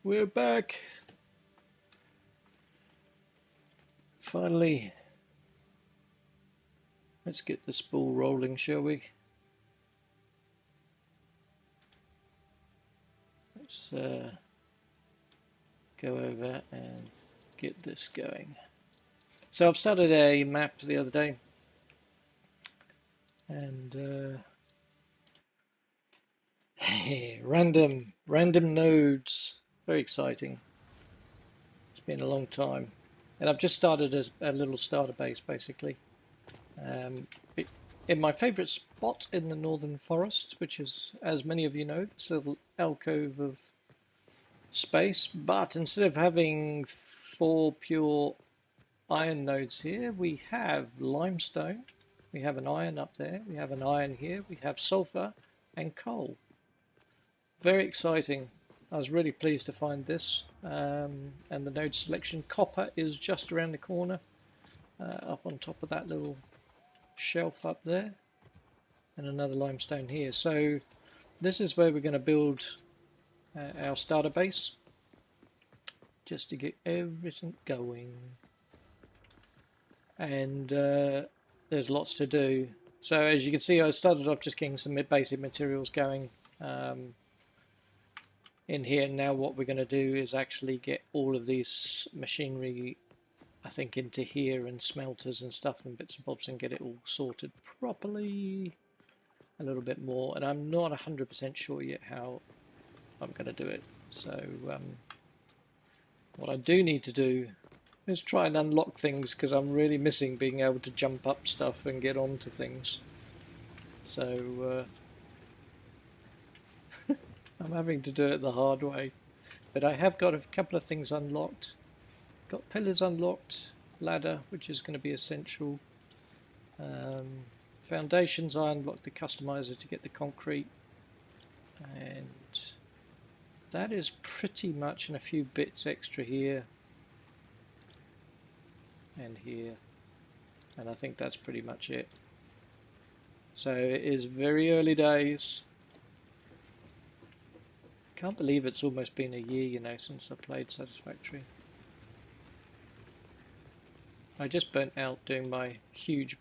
We're back. Finally. Let's get this ball rolling, shall we? Let's go over and get this going. So I've started a map the other day, and random nodes, very exciting. It's been a long time, and I've just started a little starter base basically. In my favourite spot in the Northern Forest, which is, as many of you know, this little alcove of space. But instead of having 4 pure iron nodes here, we have limestone, we have an iron up there, we have an iron here, we have sulfur and coal. Very exciting. I was really pleased to find this, and the node selection. Copper is just around the corner, up on top of that little shelf up there, and another limestone here. So this is where we're going to build our starter base, just to get everything going. And there's lots to do. So as you can see, I started off just getting some basic materials going in here. Now what we're going to do is actually get all of these machinery, I think, into here, and smelters and stuff and bits and bobs, and get it all sorted properly a little bit more. And I'm not 100% sure yet how I'm going to do it. So what I do need to do is try and unlock things, because I'm really missing being able to jump up stuff and get onto things. So I'm having to do it the hard way. But I have got a couple of things unlocked. Got pillars unlocked, ladder, which is going to be essential. Foundations, I unlocked the customizer to get the concrete. And that is pretty much, and a few bits extra here and here, and I think that's pretty much it. So it is very early days. Can't believe it's almost been a year, you know, since I played Satisfactory. I just burnt out doing my huge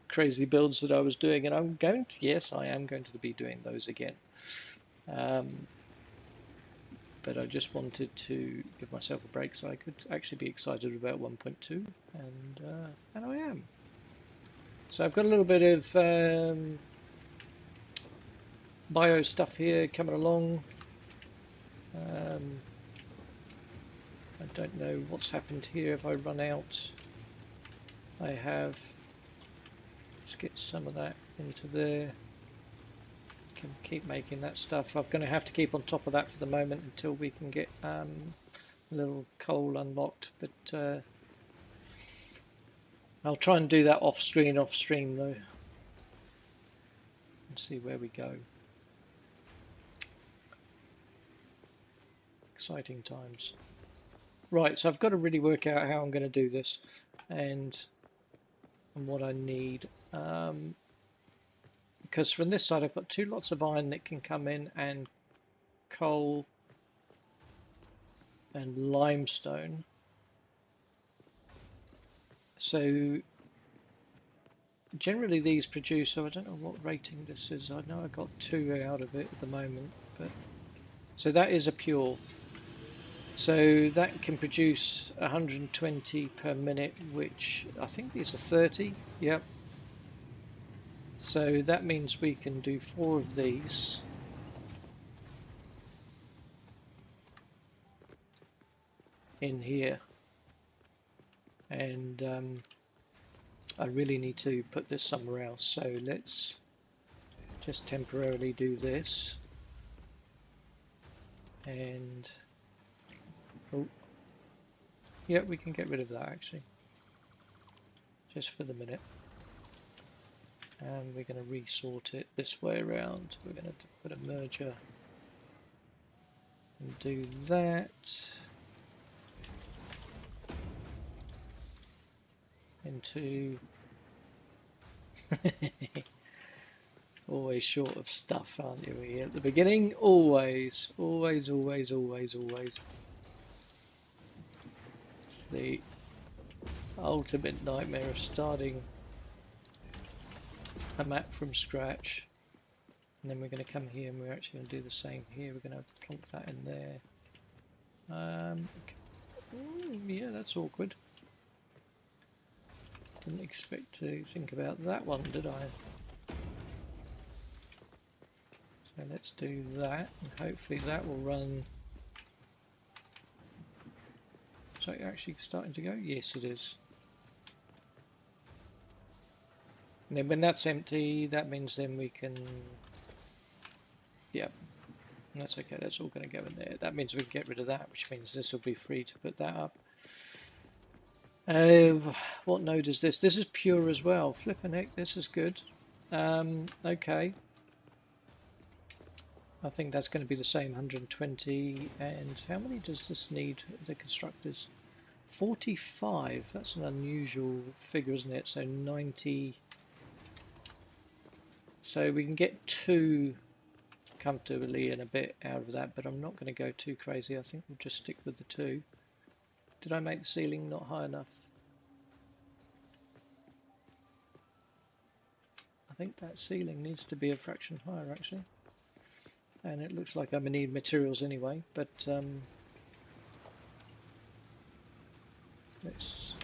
crazy builds that I was doing, and I'm going to, yes, I am going to be doing those again. But I just wanted to give myself a break so I could actually be excited about 1.2, and I am. So I've got a little bit of bio stuff here coming along. I don't know what's happened here. If I run out, I have. Let's get some of that into there. Can keep making that stuff. I'm going to have to keep on top of that for the moment until we can get a little coal unlocked, but I'll try and do that off stream though, and see where we go. Exciting times. Right, so I've got to really work out how I'm going to do this and what I need. Because from this side I've got 2 lots of iron that can come in, and coal and limestone. So generally these produce, so I don't know what rating this is. I know I got 2 out of it at the moment, but so that is a pure. So that can produce 120 per minute, which I think these are 30. Yep. So that means we can do 4 of these. In here. And I really need to put this somewhere else. So let's just temporarily do this. And oh, yeah, we can get rid of that actually, just for the minute. And we're going to resort it this way around. We're going to put a merger and do that. Into always short of stuff, aren't you, here at the beginning? Always. the ultimate nightmare of starting a map from scratch. And then we're going to come here and we're actually going to do the same here. We're going to plonk that in there. Yeah, that's awkward. Didn't expect to think about that one, did I? So let's do that, and hopefully that will run. Is that actually starting to go? Yes, it is. And then when that's empty, that means then we can, yeah, that's okay. That's all going to go in there. That means we can get rid of that, which means this will be free to put that up. What node is this? This is pure as well. Flippin' heck, this is good. Okay. I think that's going to be the same 120. And how many does this need, the constructors? 45. That's an unusual figure, isn't it? So 90. So we can get 2 comfortably and a bit out of that, but I'm not going to go too crazy. I think we'll just stick with the 2. Did I make the ceiling not high enough? I think that ceiling needs to be a fraction higher actually. And it looks like I'm going to need materials anyway, but let's...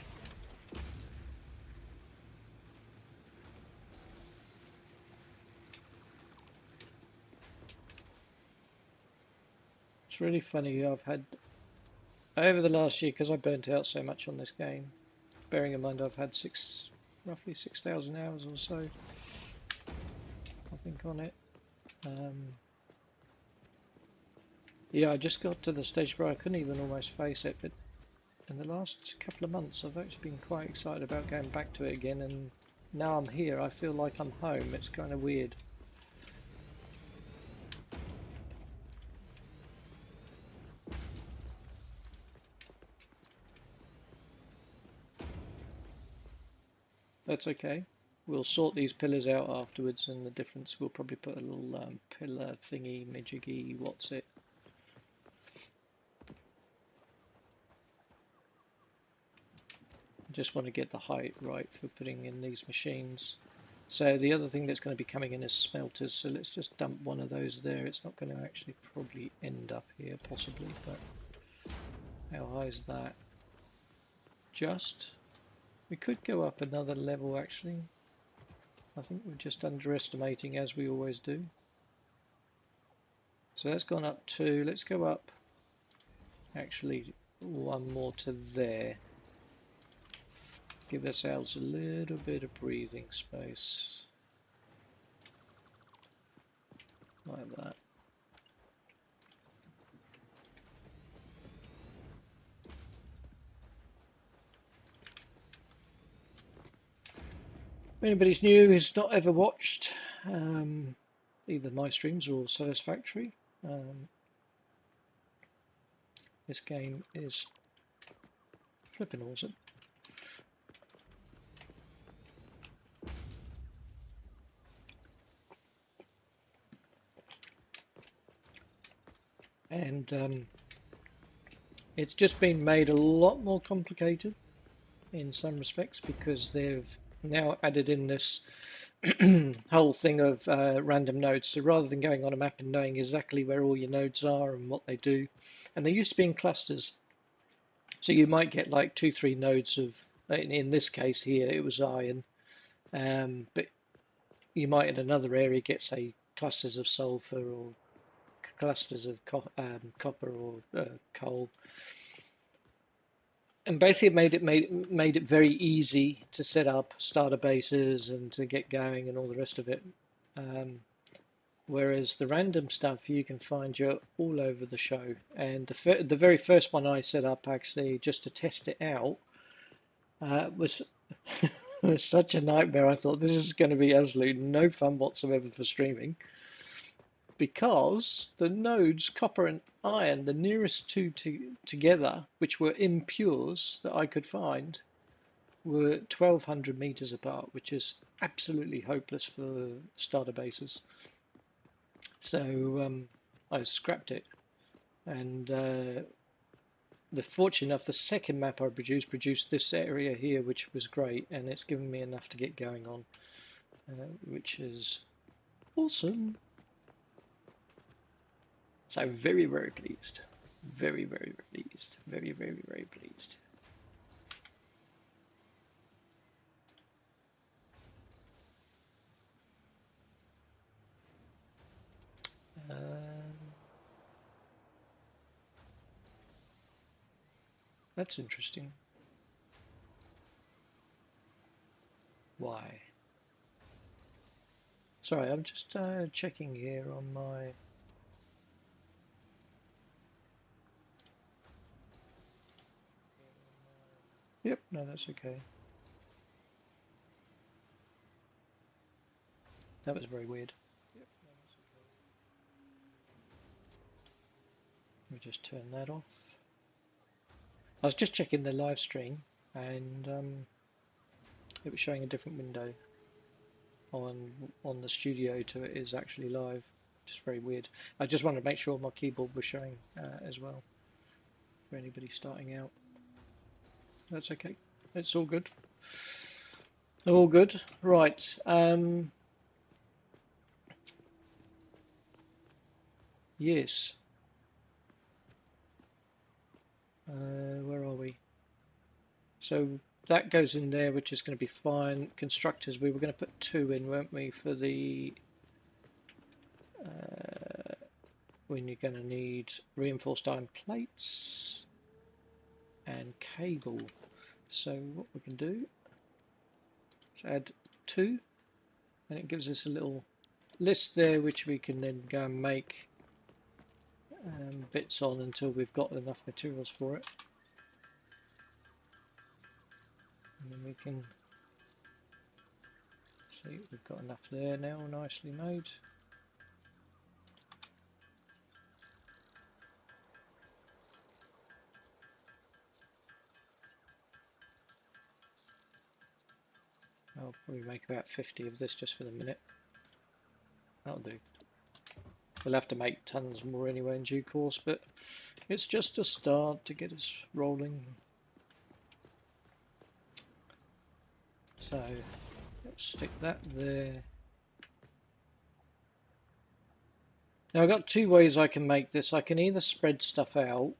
It's really funny, I've had, over the last year, because I burnt out so much on this game, bearing in mind I've had roughly 6,000 hours or so, I think, on it. Yeah, I just got to the stage where I couldn't even almost face it, but in the last couple of months I've actually been quite excited about going back to it again, and now I'm here, I feel like I'm home. It's kind of weird. That's okay. We'll sort these pillars out afterwards, and the difference, we'll probably put a little pillar thingy, majiggy, what's it? I just want to get the height right for putting in these machines. So the other thing that's going to be coming in is smelters, so let's just dump one of those there. It's not going to actually probably end up here, possibly, but how high is that? Just. We could go up another level actually. I think we're just underestimating, as we always do. So that's gone up 2. Let's go up actually 1 more to there. Give ourselves a little bit of breathing space. Like that. If anybody's new who's not ever watched either my streams or Satisfactory, this game is flipping awesome. And it's just been made a lot more complicated in some respects because they've now added in this whole thing of random nodes. So rather than going on a map and knowing exactly where all your nodes are and what they do, and they used to be in clusters, so you might get like 2-3 nodes of, in this case here it was iron, but you might in another area get, say, clusters of sulfur or clusters of copper or coal. And basically it made it very easy to set up starter bases and to get going and all the rest of it. Whereas the random stuff you can find you all over the show. And the very first one I set up actually just to test it out was was such a nightmare. I thought this is going to be absolutely no fun whatsoever for streaming, because the nodes copper and iron, the nearest two together, which were impures that I could find, were 1,200 meters apart, which is absolutely hopeless for starter bases. So I scrapped it, and fortunate enough, the second map I produced this area here, which was great, and it's given me enough to get going on, which is awesome. So very, very pleased. Very, very pleased. Very, very, very pleased. That's interesting. Why? Sorry, I'm just checking here on my... Yep, no, that's okay. That was very weird. Yep, no, that's okay. Let me just turn that off. I was just checking the live stream, and it was showing a different window on the studio to it is actually live. Just very weird. I just wanted to make sure my keyboard was showing as well for anybody starting out. That's okay. It's all good. All good. Right. Yes. Where are we? So that goes in there, which is going to be fine. Constructors, we were going to put 2 in, weren't we, for the when you're going to need reinforced iron plates and cable. So what we can do is add 2, and it gives us a little list there, which we can then go and make bits on until we've got enough materials for it. And then we can see we've got enough there now, nicely made. I'll probably make about 50 of this just for the minute. That'll do. We'll have to make tons more anyway in due course, but it's just a start to get us rolling. So let's stick that there. Now I've got 2 ways I can make this. I can either spread stuff out,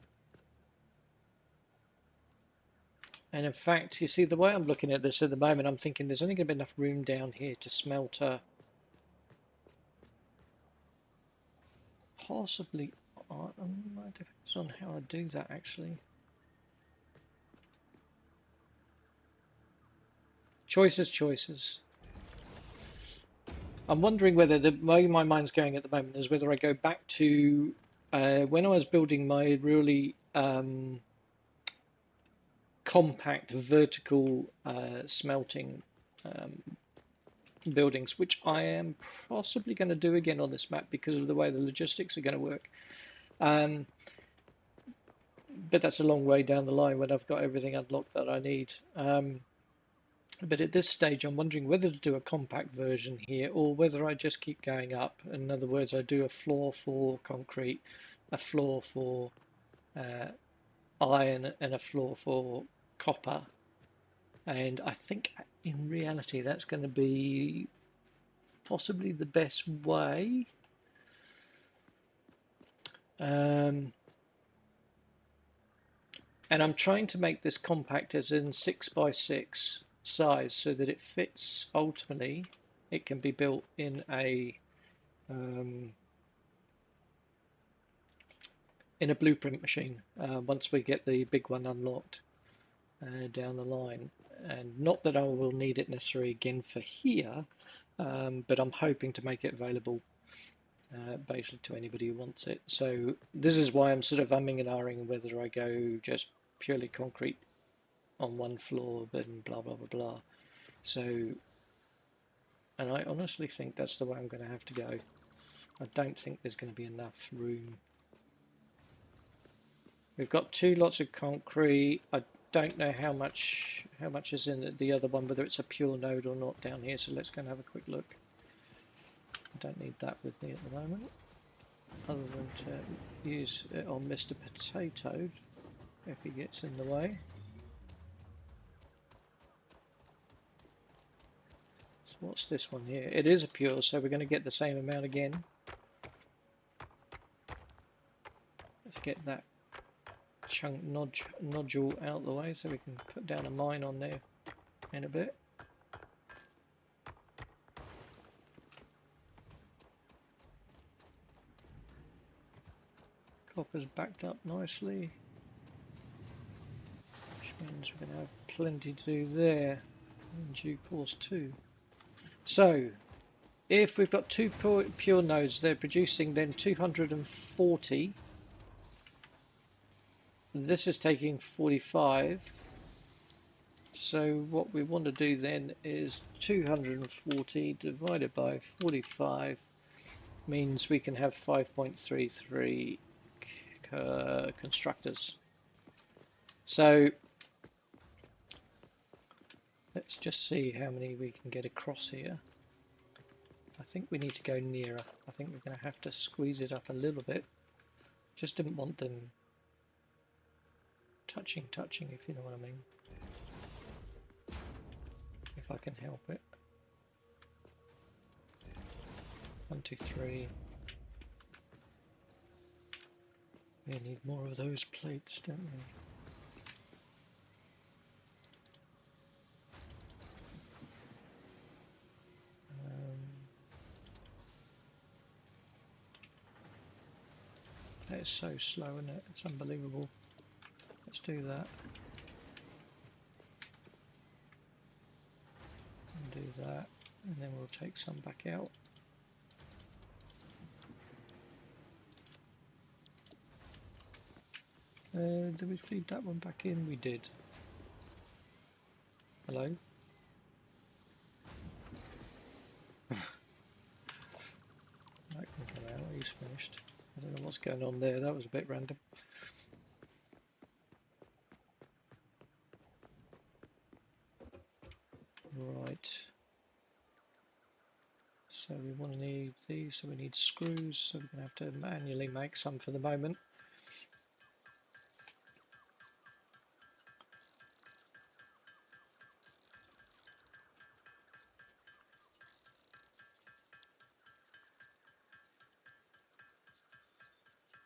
and in fact, you see, the way I'm looking at this at the moment, I'm thinking there's only going to be enough room down here to smelter possibly. It depends on how I do that actually. Choices. I'm wondering whether the way my mind's going at the moment is whether I go back to when I was building my really compact vertical smelting buildings, which I am possibly going to do again on this map because of the way the logistics are going to work. But that's a long way down the line when I've got everything unlocked that I need. But at this stage, I'm wondering whether to do a compact version here or whether I just keep going up. In other words, I do a floor for concrete, a floor for iron, and a floor for copper. And I think in reality, that's going to be possibly the best way. And I'm trying to make this compact as in 6x6 size so that it fits. Ultimately, it can be built in a blueprint machine once we get the big one unlocked down the line. And not that I will need it necessarily again for here, but I'm hoping to make it available basically to anybody who wants it. So this is why I'm sort of umming and ahhing whether I go just purely concrete on one floor, then blah blah blah blah. So, and I honestly think that's the way I'm going to have to go. I don't think there's going to be enough room. We've got 2 lots of concrete. I don't know how much is in the other one, whether it's a pure node or not down here. So let's go and have a quick look. I don't need that with me at the moment, other than to use it on Mr. Potato. if he gets in the way. So what's this one here? It is a pure, so we're going to get the same amount again. Let's get that chunk nodule out of the way so we can put down a mine on there in a bit. Copper's backed up nicely, which means we're going to have plenty to do there in due course too. So if we've got two pure nodes, they're producing then 240. This is taking 45. So what we want to do then is 240 divided by 45 means we can have 5.33 constructors. So let's just see how many we can get across here. I think we need to go nearer. I think we're going to have to squeeze it up a little bit. Just didn't want them touching, if you know what I mean. If I can help it. 1, 2, 3. We need more of those plates, don't we? That is so slow, isn't it? It's unbelievable. Let's do that. And do that. And then we'll take some back out. Did we feed that one back in? We did. Hello? That can come out. He's finished. I don't know what's going on there. That was a bit random. Right. So we want to need these. So we need screws. So we're going to have to manually make some for the moment.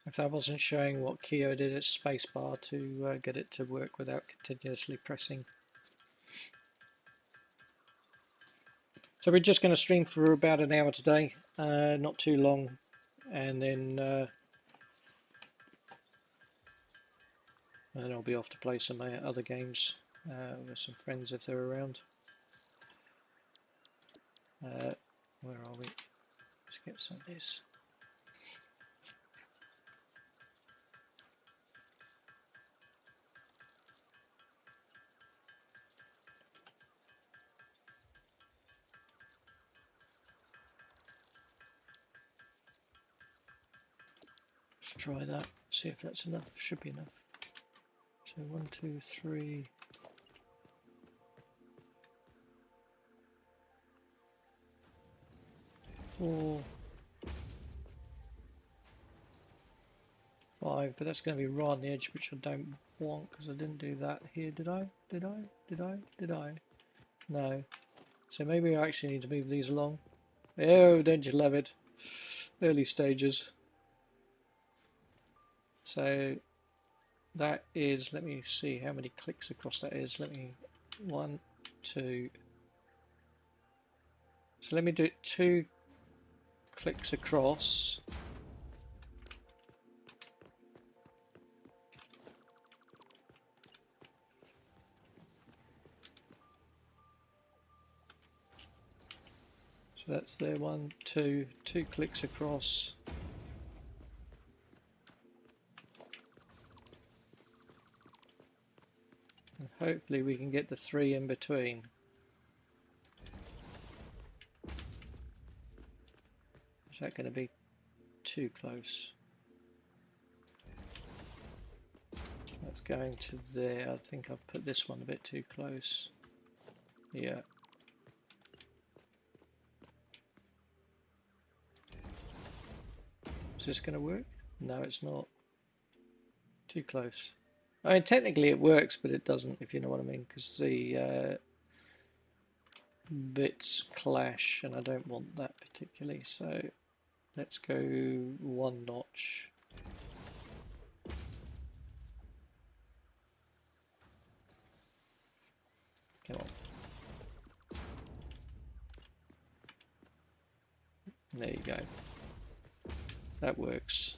If that wasn't showing what key I did, it's spacebar to get it to work without continuously pressing. So we're just going to stream for about an hour today, not too long, and then I'll be off to play some other games with some friends if they're around. Where are we? Let's get some of this. Try that, see if that's enough. Should be enough. So 1, 2, 3. 4, 5, but that's going to be right on the edge, which I don't want because I didn't do that here. Did I? Did I? No. So maybe I actually need to move these along. Oh, don't you love it? Early stages. So that is, let me see how many clicks across that is. 1, 2. So let me do it 2 clicks across. So that's there, 1, 2, 2 clicks across. And hopefully we can get the 3 in between. Is that going to be too close? That's going to there. I think I've put this one a bit too close. Yeah. Is this going to work? No, it's not. Too close. I mean, technically it works, but it doesn't, if you know what I mean, because the bits clash, and I don't want that particularly. So let's go one notch. Come on. There you go. That works.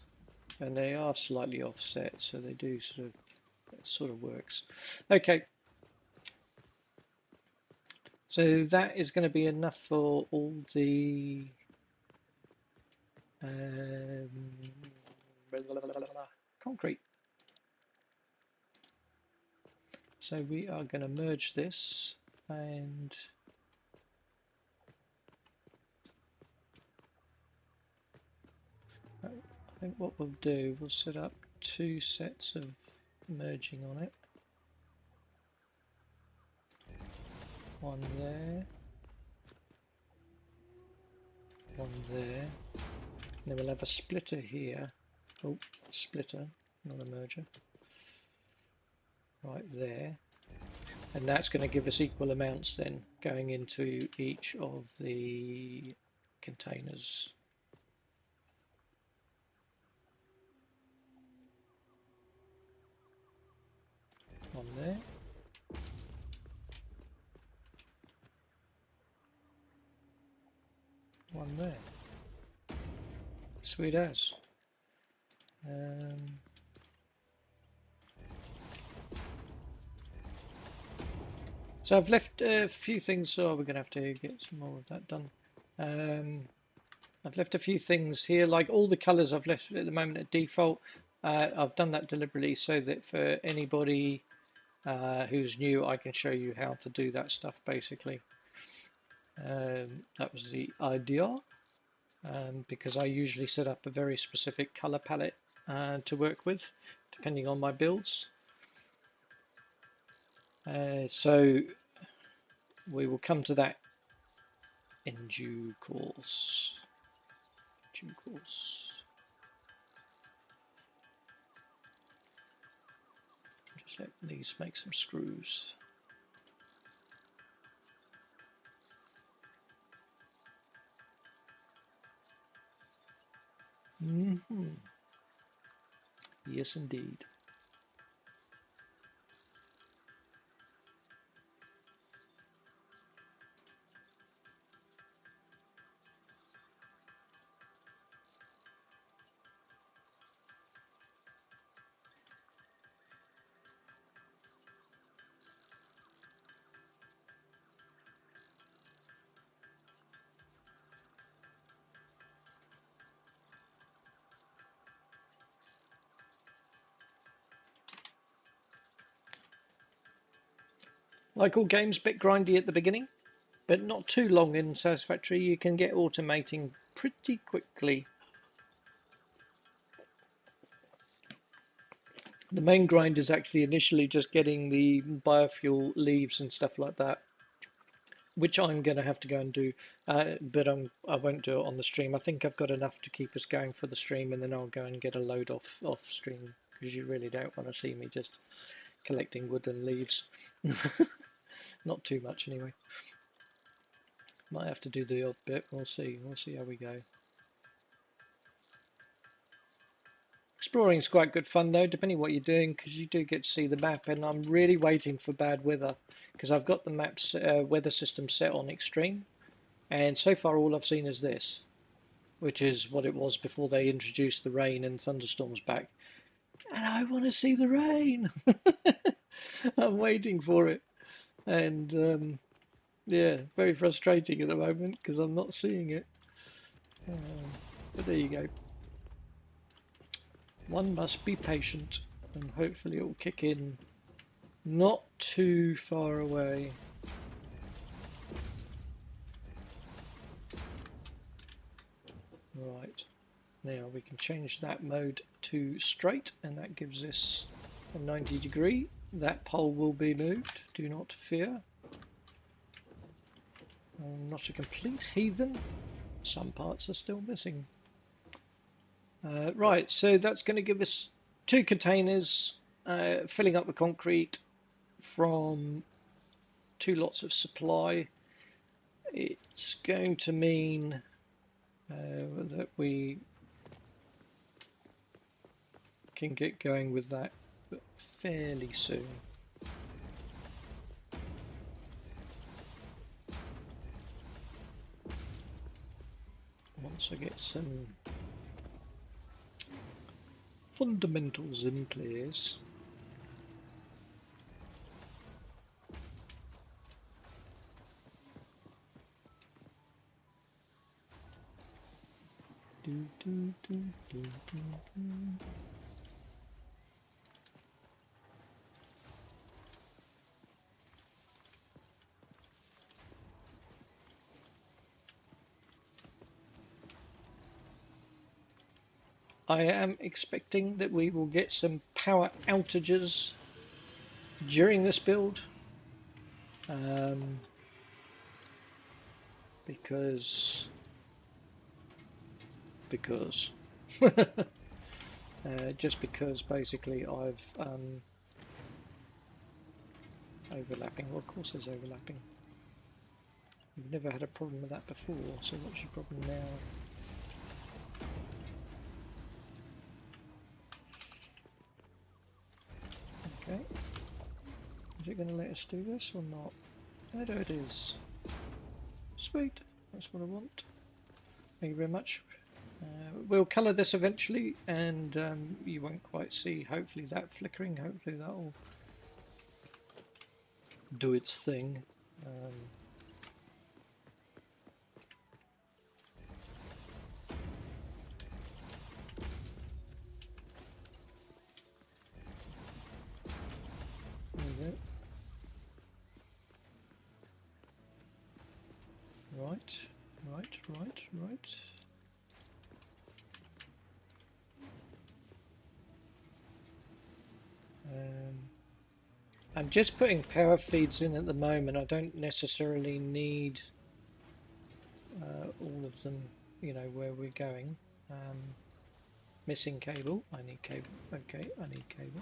And they are slightly offset, so they do sort of works. Okay. So that is going to be enough for all the concrete. So we are going to merge this, and I think what we'll do, we'll set up 2 sets of merging on it. One there, one there, and then we'll have a splitter here. Oh, splitter, not a merger. Right there. And that's going to give us equal amounts then going into each of the containers. One there. One there. Sweet as. So I've left a few things, so we're going to have to get some more of that done. I've left a few things here, like all the colors I've left at the moment at default. I've done that deliberately so that for anybody who's new, I can show you how to do that stuff basically. That was the idea, because I usually set up a very specific color palette to work with, depending on my builds. So we will come to that in due course. Due course. Just let these make some screws. Yes, indeed. Like all games, a bit grindy at the beginning, but not too long in Satisfactory. You can get automating pretty quickly. The main grind is actually initially just getting the biofuel leaves and stuff like that, which I'm going to have to go and do, but I won't do it on the stream. I think I've got enough to keep us going for the stream, and then I'll go and get a load off stream, because you really don't want to see me just collecting wood and leaves. Not too much anyway. Might have to do the odd bit. We'll see how we go. Exploring is quite good fun though, depending what you're doing, because you do get to see the map, and I'm really waiting for bad weather, because I've got the map's weather system set on extreme, and so far all I've seen is this, which is what it was before they introduced the rain and thunderstorms back. And I want to see the rain. I'm waiting for it, and yeah, very frustrating at the moment because I'm not seeing it. But there you go. One must be patient, and hopefully it will kick in not too far away. Right, now we can change that mode to straight, and that gives us a 90 degree. That pole will be moved, do not fear. I'm not a complete heathen. Some parts are still missing. Right, so that's going to give us 2 containers filling up the concrete from 2 lots of supply. It's going to mean that we can get going with that fairly soon. Once I get some fundamentals in place. I am expecting that we will get some power outages during this build, because just because basically I've overlapping. Well, of course there's overlapping. We've never had a problem with that before, so what's your problem now? Okay. Is it going to let us do this or not? There it is. Sweet. That's what I want. Thank you very much. We'll colour this eventually, and you won't quite see, hopefully, that flickering. Hopefully that will do its thing. Right. I'm just putting power feeds in at the moment. I don't necessarily need all of them, you know, where we're going. Missing cable. I need cable. Okay, I need cable.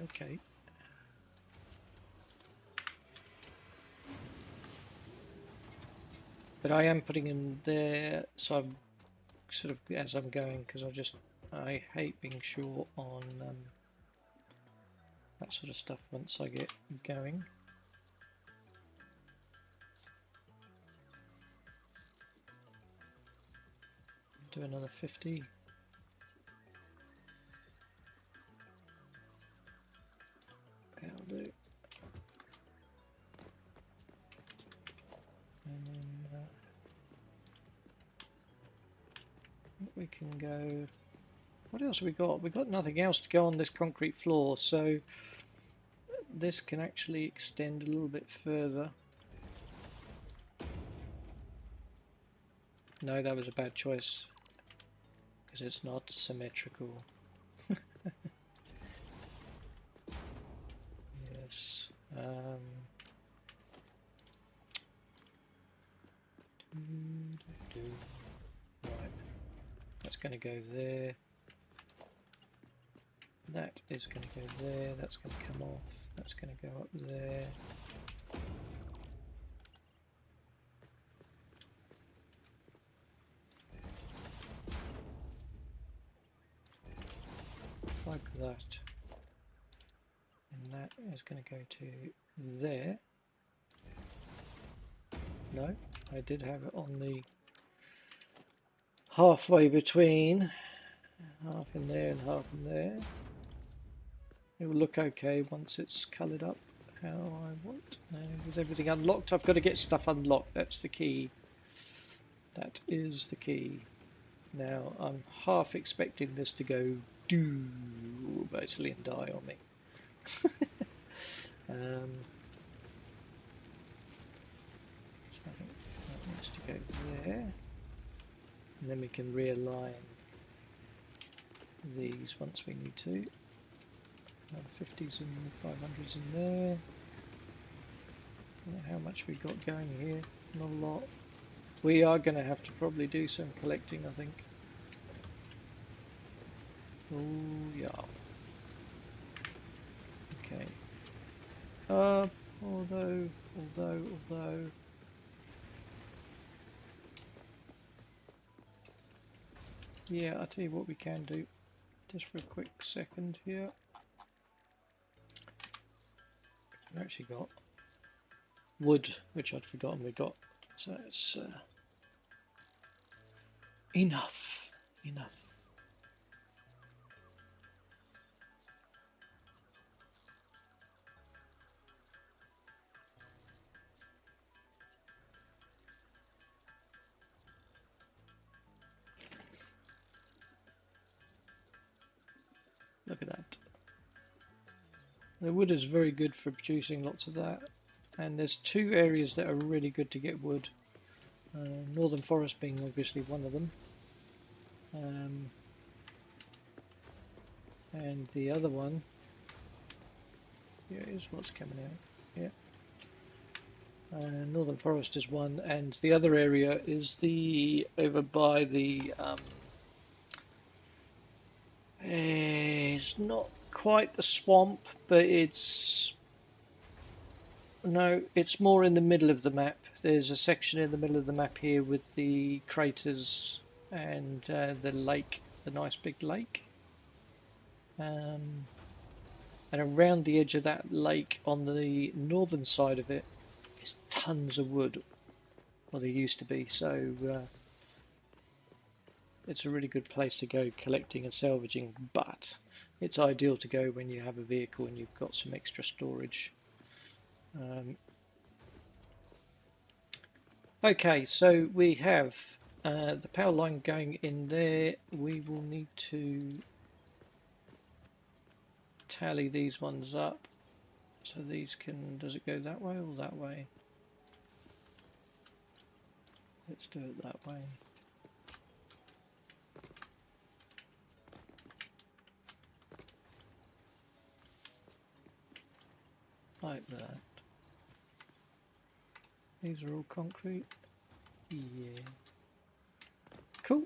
Okay. But I am putting in there, so I'm sort of as I'm going, because I hate being short on that sort of stuff once I get going. Do another 50. That'll do. And then we can go. What else have we got? We've got nothing else to go on this concrete floor, so this can actually extend a little bit further. No, that was a bad choice, because it's not symmetrical. Yes. Right. That's going to go there. That is going to go there. That's going to come off. That's going to go up there. Like that. And that is going to go to there. No, I did have it on the halfway between, half in there and half in there. It will look okay once it's coloured up how I want. And with everything unlocked, I've got to get stuff unlocked. That's the key. That is the key. Now I'm half expecting this to go do basically and die on me. So I think that needs to go there, and then we can realign these once we need to. 50s and 500s in there. I don't know how much we got going here. Not a lot. We are going to have to probably do some collecting, I think. Oh Yeah. Okay. Although. Yeah, I'll tell you what we can do. Just for a quick second here. We've actually got wood, which I'd forgotten we got. So it's enough. Look at that. The wood is very good for producing lots of that. And there's two areas that are really good to get wood. Northern Forest being obviously one of them. And the other one, here is what's coming out. Yeah. Northern Forest is one, and the other area is the over by the it's not quite the swamp, but it's no, it's more in the middle of the map. There's a section in the middle of the map here with the craters and the lake, the nice big lake. And around the edge of that lake on the northern side of it is tons of wood. Well, there used to be, so it's a really good place to go collecting and salvaging, but it's ideal to go when you have a vehicle and you've got some extra storage. Okay, so we have the power line going in there. We will need to tally these ones up. So these can, does it go that way or that way? Let's do it that way. Like that. These are all concrete. Yeah. Cool.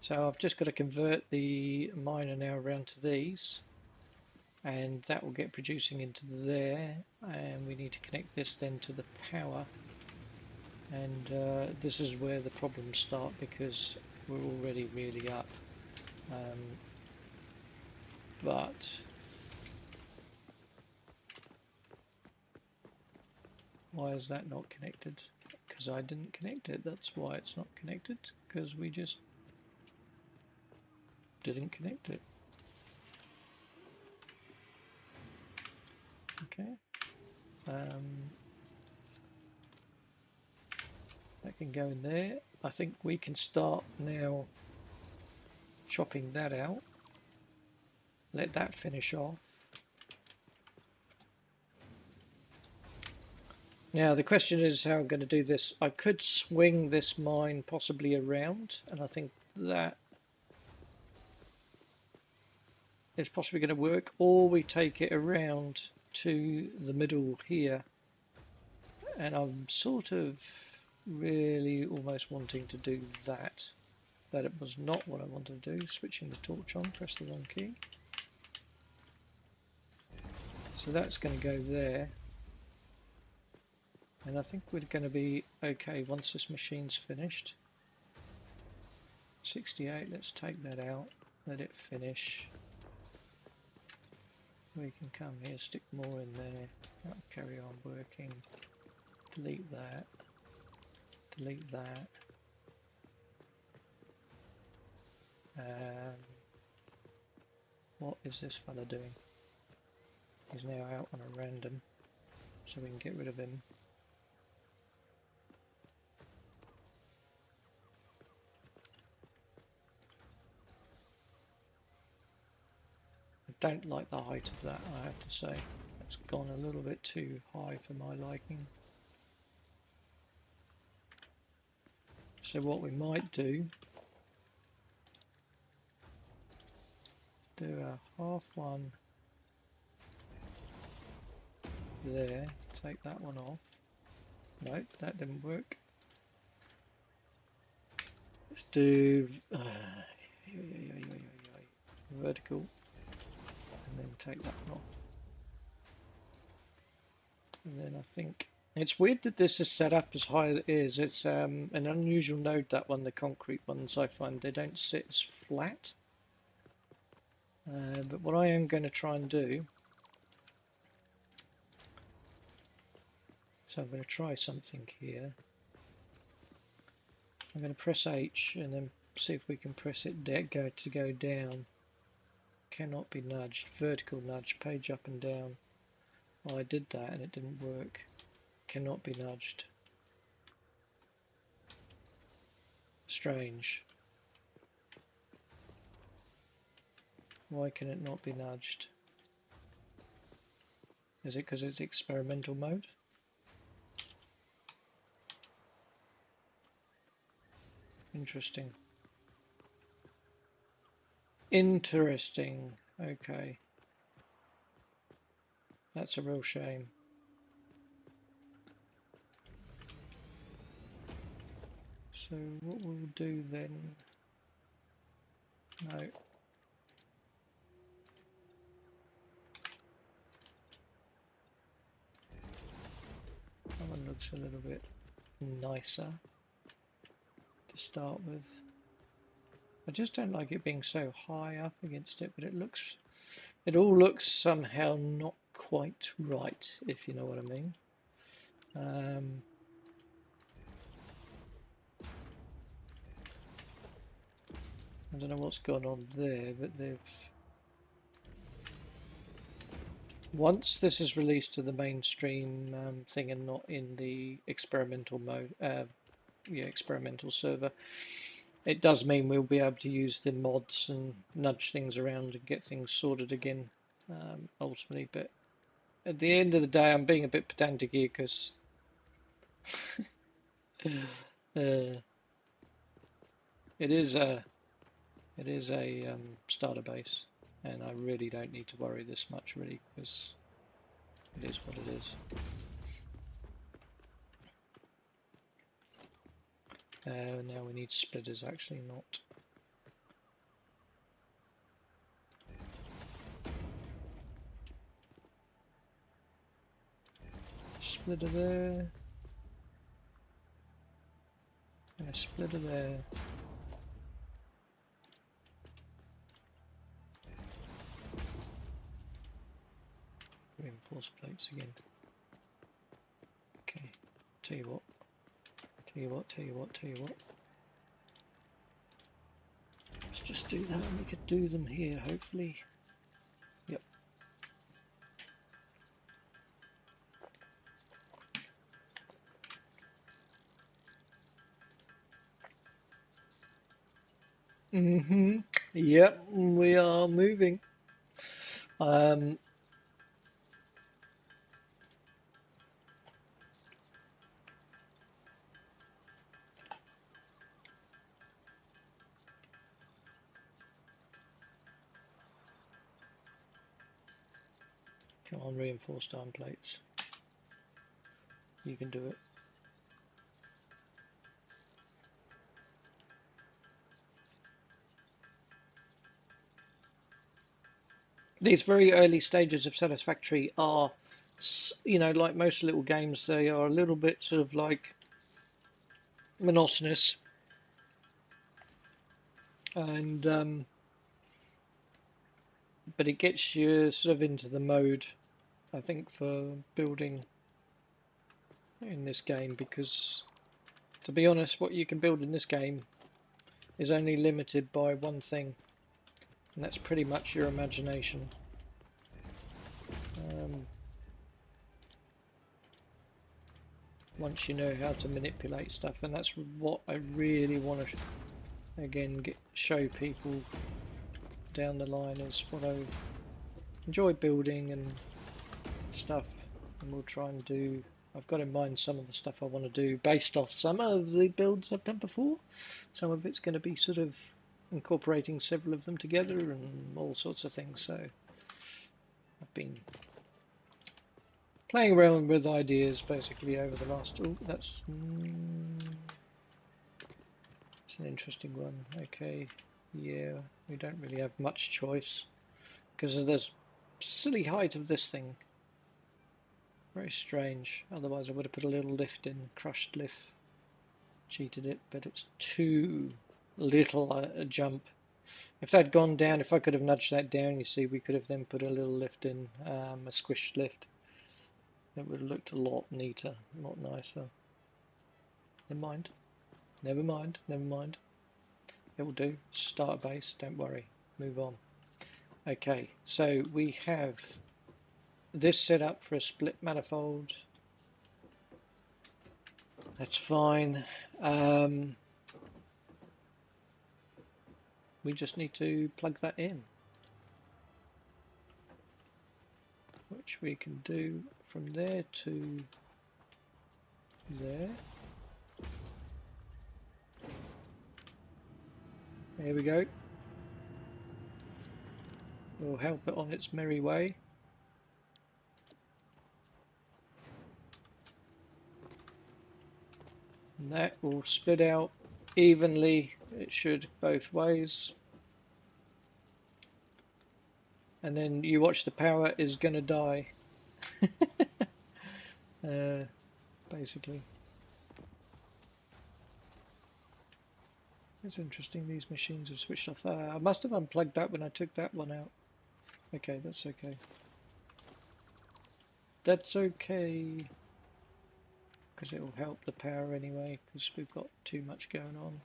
So I've just got to convert the miner now around to these, and that will get producing into there, and we need to connect this then to the power, and this is where the problems start because we're already really up. But why is that not connected? Because I didn't connect it. That's why it's not connected, because we just didn't connect it. Okay. That can go in there. I think we can start now chopping that out. Let that finish off. Now the question is how I'm going to do this. I could swing this mine possibly around, and I think that is possibly going to work, or we take it around to the middle here, and I'm sort of really almost wanting to do that, but it was not what I wanted to do. Switching the torch on, press the wrong key. So that's going to go there, and I think we're going to be okay once this machine's finished. 68, let's take that out, let it finish. We can come here, stick more in there, that'll carry on working. Delete that, delete that. What is this fella doing? He's now out on a random, so we can get rid of him. I don't like the height of that, I have to say. It's gone a little bit too high for my liking. So what we might do a half one there, take that one off. No, that didn't work. Let's do vertical, and then take that one off. And then I think it's weird that this is set up as high as it is. It's an unusual node, that one. The concrete ones, I find they don't sit as flat. But what I am going to try and do, so I'm going to try something here. I'm going to press H and then see if we can press it to go down. Cannot be nudged. Vertical nudge, page up and down. Oh, I did that and it didn't work. Cannot be nudged. Strange. Why can it not be nudged? Is it because it's experimental mode? Interesting. Interesting. Okay. That's a real shame. So what we'll do then... No. That one looks a little bit nicer to start with. I just don't like it being so high up against it, but it all looks somehow not quite right, if you know what I mean. I don't know what's gone on there, but they've... Once this is released to the mainstream thing and not in the experimental mode, experimental server, it does mean we'll be able to use the mods and nudge things around and get things sorted again, ultimately. But at the end of the day, I'm being a bit pedantic here because it is a starter base, and I really don't need to worry this much, really, because it is what it is. Now we need splitters, actually, not. Splitter there. And a splitter there. Reinforced plates again. Okay, tell you what. Let's just do that, and we could do them here, hopefully. Yep. Yep, we are moving. Come on, reinforced iron plates. You can do it. These very early stages of Satisfactory are, you know, like most little games, they are a little bit sort of like monotonous. And but it gets you sort of into the mode, I think, for building in this game, because to be honest, what you can build in this game is only limited by one thing, and that's pretty much your imagination. Once you know how to manipulate stuff, and that's what I really want to again show people down the line, is what I enjoy building and stuff, and we'll try and do. I've got in mind some of the stuff I want to do based off some of the builds I've done before. Some of it's going to be sort of incorporating several of them together and all sorts of things. So I've been playing around with ideas basically over the last. Oh, that's It's an interesting one. Okay, yeah, we don't really have much choice because of this silly height of this thing. Very strange. Otherwise I would have put a little lift in, crushed lift, cheated it, but it's too little a jump. If that had gone down, if I could have nudged that down, you see, we could have then put a little lift in, a squished lift. It would have looked a lot neater, a lot nicer. Never mind, never mind, never mind. It will do. Start a base, don't worry, move on. Okay, so we have this set up for a split manifold. That's fine. We just need to plug that in, which we can do from there to there. There we go. We'll help it on its merry way. And that will split out evenly. It should both ways. And then you watch, the power is going to die. Basically. It's interesting, these machines have switched off. I must have unplugged that when I took that one out. Okay, that's okay. That's okay. Because it will help the power anyway, because we've got too much going on.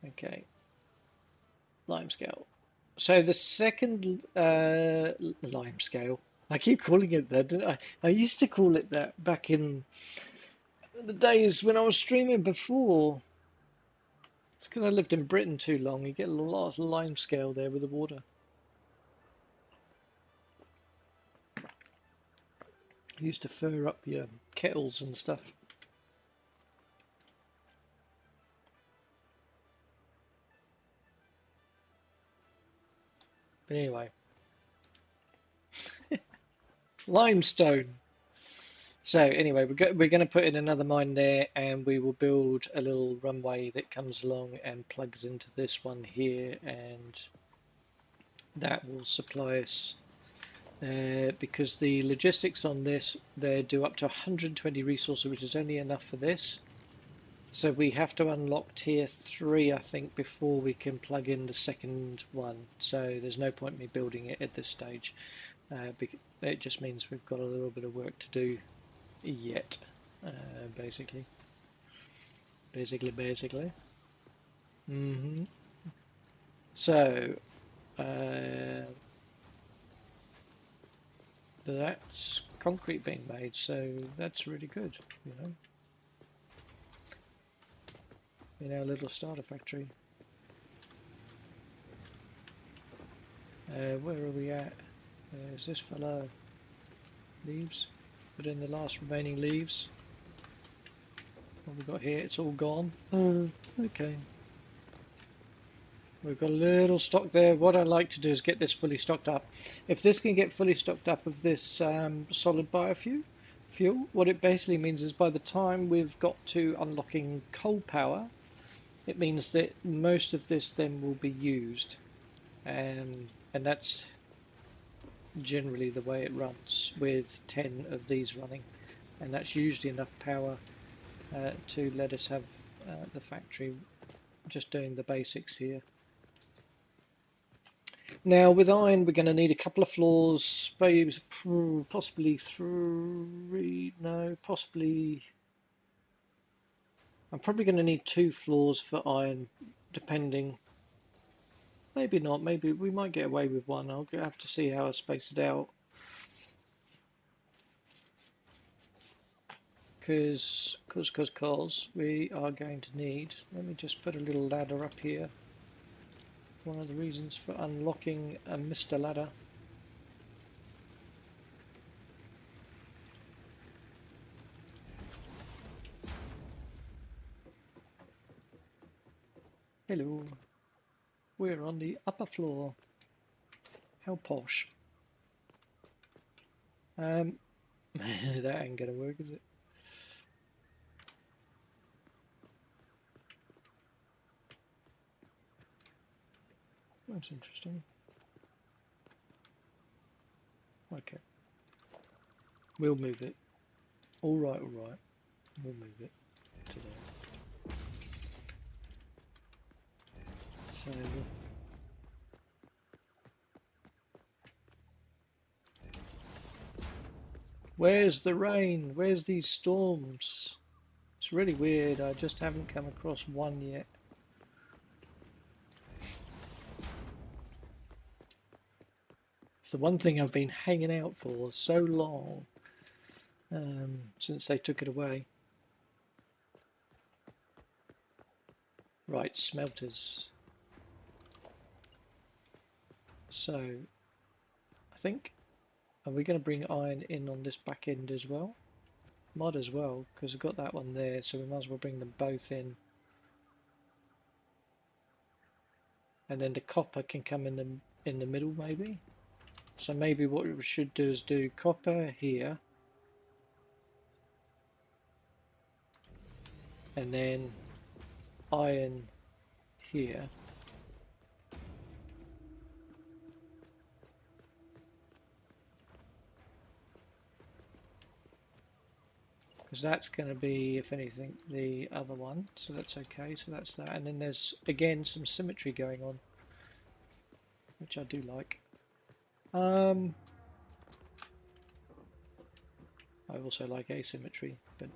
Okay. Lime scale. So the second lime scale, I keep calling it that, didn't I used to call it that back in the days when I was streaming before. It's because I lived in Britain too long. You get a lot of lime scale there with the water. I used to fur up your kettles and stuff. But anyway, limestone. So anyway, we're going to put in another mine there, and we will build a little runway that comes along and plugs into this one here, and that will supply us. Because the logistics on this, they do up to 120 resources, which is only enough for this. So we have to unlock tier 3, I think, before we can plug in the second one. So there's no point in me building it at this stage. It just means we've got a little bit of work to do yet, basically. Basically. So, that's concrete being made, so that's really good, you know. In our little starter factory. Where are we at? Is this fella leaves? Put in the last remaining leaves. What have we got here? It's all gone. Okay. We've got a little stock there. What I'd like to do is get this fully stocked up. If this can get fully stocked up of this solid biofuel, what it basically means is by the time we've got to unlocking coal power, it means that most of this then will be used, and that's generally the way it runs with 10 of these running, and that's usually enough power to let us have the factory just doing the basics here. Now with iron we're going to need a couple of floors, possibly 3, no, possibly, I'm probably going to need 2 floors for iron, depending. Maybe not, maybe we might get away with 1. I'll have to see how I space it out. Because we are going to need, let me just put a little ladder up here. One of the reasons for unlocking a Mr. Ladder. Hello. We're on the upper floor. How posh. That ain't gonna work, is it? That's interesting. Okay. We'll move it. All right, all right. We'll move it to there. So where's the rain? Where's these storms? It's really weird. I just haven't come across one yet. It's the one thing I've been hanging out for so long, since they took it away. Right, smelters. So I think, are we going to bring iron in on this back end as well? Might as well, because we've got that one there, so we might as well bring them both in. And then the copper can come in the middle maybe. So maybe what we should do is do copper here, and then iron here. Because that's going to be, if anything, the other one. So that's okay. So that's that. And then there's, again, some symmetry going on, which I do like. I also like asymmetry, but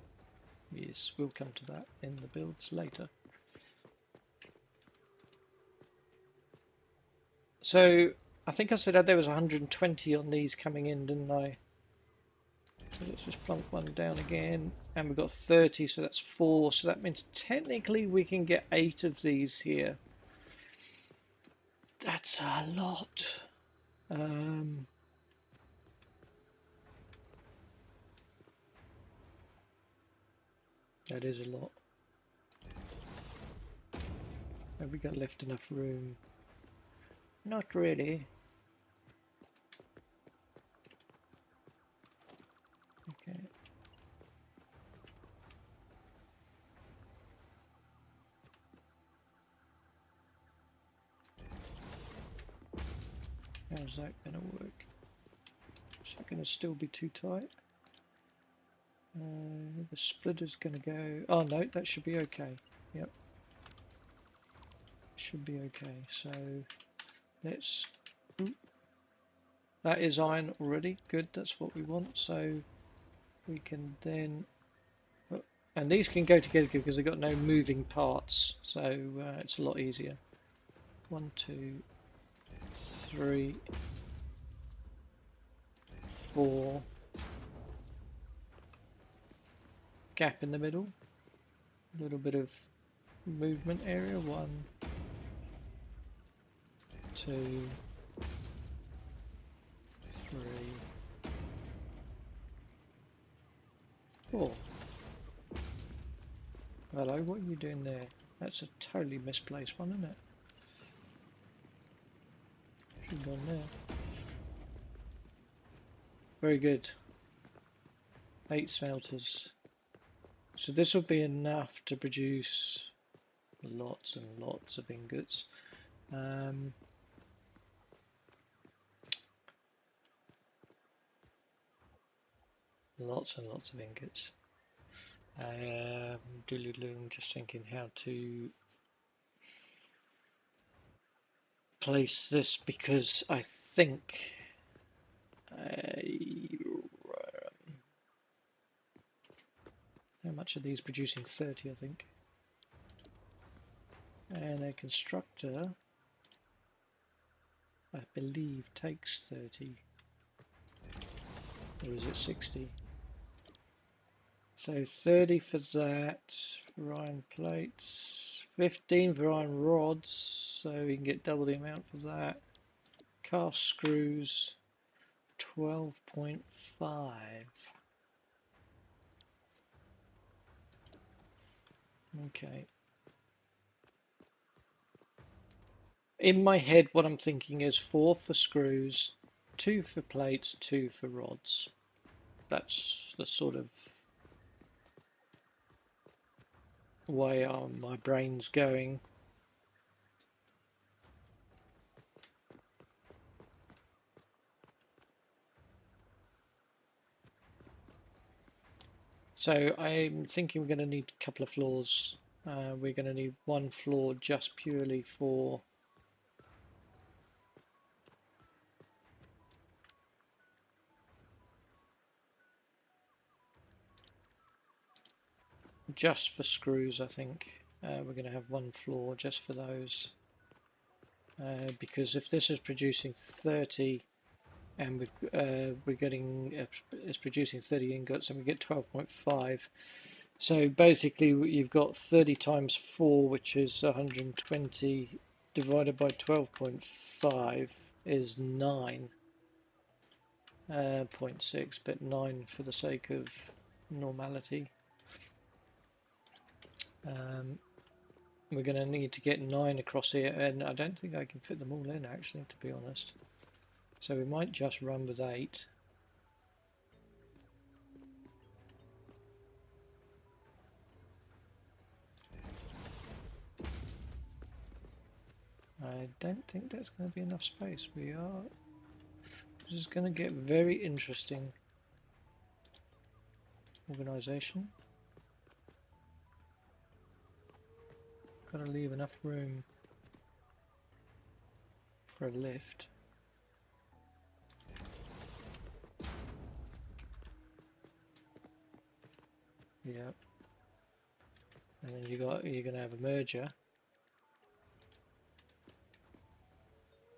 yes, we'll come to that in the builds later. So I think I said there was 120 on these coming in, didn't I? So let's just plunk one down again, and we've got 30, so that's 4. So that means technically we can get 8 of these here. That's a lot. That is a lot. Have we got left enough room? Not really. Okay. How's that going to work? Is that going to still be too tight? The splitter's going to go... Oh no, that should be okay. Yep. Should be okay. So let's... That is iron already. Good, that's what we want. So we can then... And these can go together because they've got no moving parts. So it's a lot easier. 1, 2, 3, 4. Gap in the middle. A little bit of movement area. 1, 2, 3, 4. Hello, what are you doing there? That's a totally misplaced one, isn't it? Should have gone there. Very good. 8 smelters. So this will be enough to produce lots and lots of ingots. Lots and lots of ingots. I'm just thinking how to place this, because I think how much are these producing? 30, I think. And a constructor, I believe, takes 30. Or is it 60? So 30 for that, for iron plates, 15 for iron rods, so we can get double the amount for that. Cast screws, 12.5. Okay. In my head, what I'm thinking is 4 for screws, 2 for plates, 2 for rods. That's the sort of way my brain's going. So I'm thinking we're going to need a couple of floors. We're going to need one floor just purely for screws, I think. We're going to have one floor just for those. Because if this is producing 30 and we're getting it's producing 30 ingots and we get 12.5, so basically you've got 30 times 4, which is 120, divided by 12.5 is 9.6, but 9 for the sake of normality. We're going to need to get 9 across here, and I don't think I can fit them all in, actually, to be honest. So we might just run with 8. I don't think that's going to be enough space. This is going to get very interesting. Organisation. Got to leave enough room for a lift. Yeah. And then you're going to have a merger.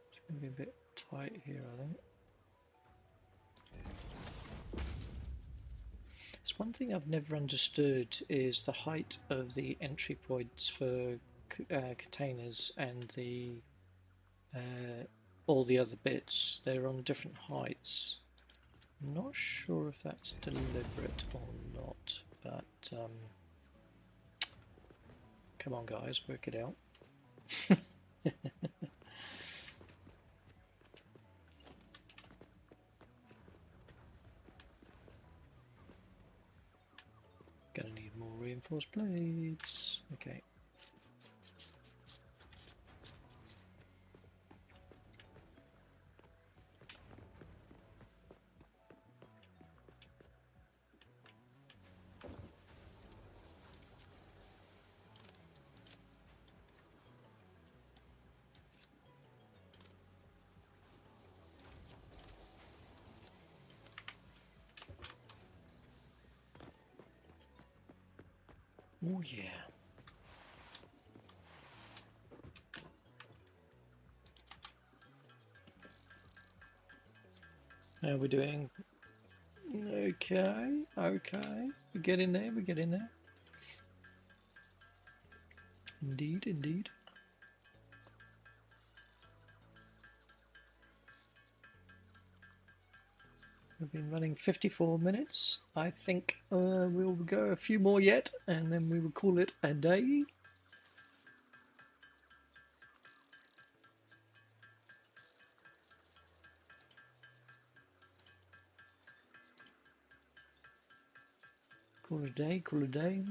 It's going to be a bit tight here, I think. It's one thing I've never understood is the height of the entry points for containers and all the other bits. They're on different heights. I'm not sure if that's deliberate or not, but come on guys, work it out. Gonna need more reinforced blades. Okay. Oh yeah. How we're doing? Okay, okay. We're getting there, we're getting there. Indeed, indeed. We've been running 54 minutes. I think we'll go a few more yet, and then we will call it a day. Call it a day, call it a day.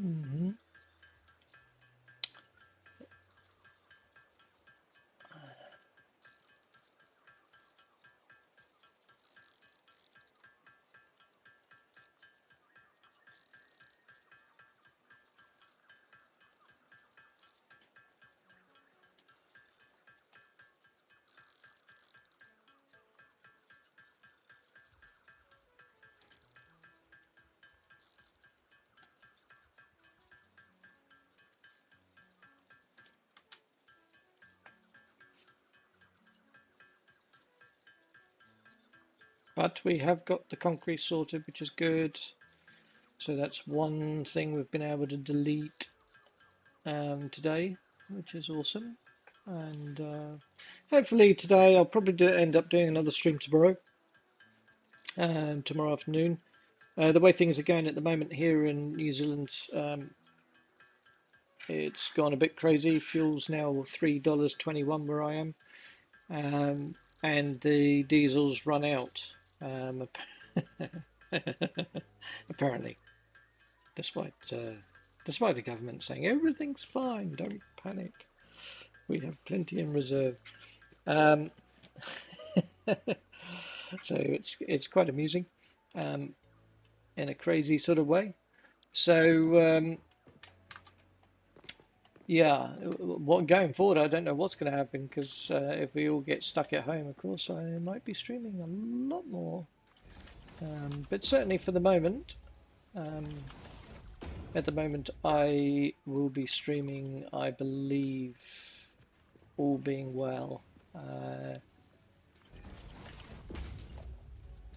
But we have got the concrete sorted, which is good. So that's one thing we've been able to delete today, which is awesome. And hopefully today I'll probably end up doing another stream tomorrow, tomorrow afternoon. The way things are going at the moment here in New Zealand, it's gone a bit crazy. Fuel's now $3.21 where I am, and the diesel's run out. Apparently, despite the government saying everything's fine, don't panic, we have plenty in reserve. So it's quite amusing, in a crazy sort of way. So yeah, what going forward, I don't know what's going to happen because if we all get stuck at home, of course, I might be streaming a lot more. But certainly for the moment, um, at the moment, I will be streaming, I believe, all being well,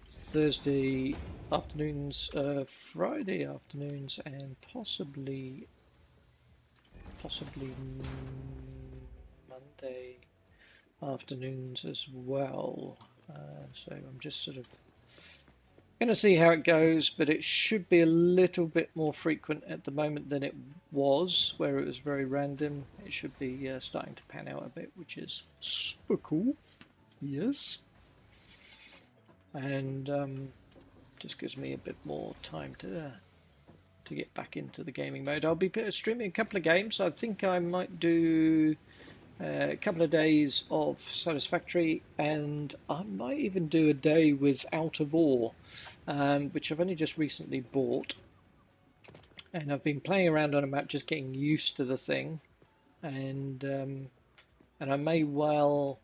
Thursday afternoons, Friday afternoons, and possibly Monday afternoons as well. So I'm just sort of going to see how it goes, but it should be a little bit more frequent at the moment than it was, where it was very random. It should be starting to pan out a bit, which is super cool. Yes. And just gives me a bit more time to get back into the gaming mode. I'll be streaming a couple of games. I think I might do a couple of days of Satisfactory, and I might even do a day with Out of Ore, which I've only just recently bought, and I've been playing around on a map, just getting used to the thing, and I may well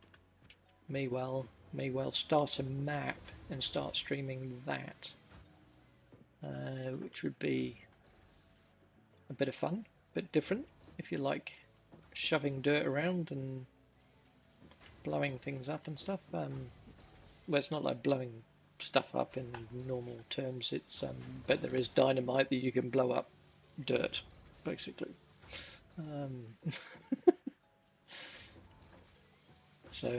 start a map and start streaming that, which would be a bit of fun, a bit different if you like shoving dirt around and blowing things up and stuff. Well, it's not like blowing stuff up in normal terms. It's but there is dynamite that you can blow up dirt, basically. So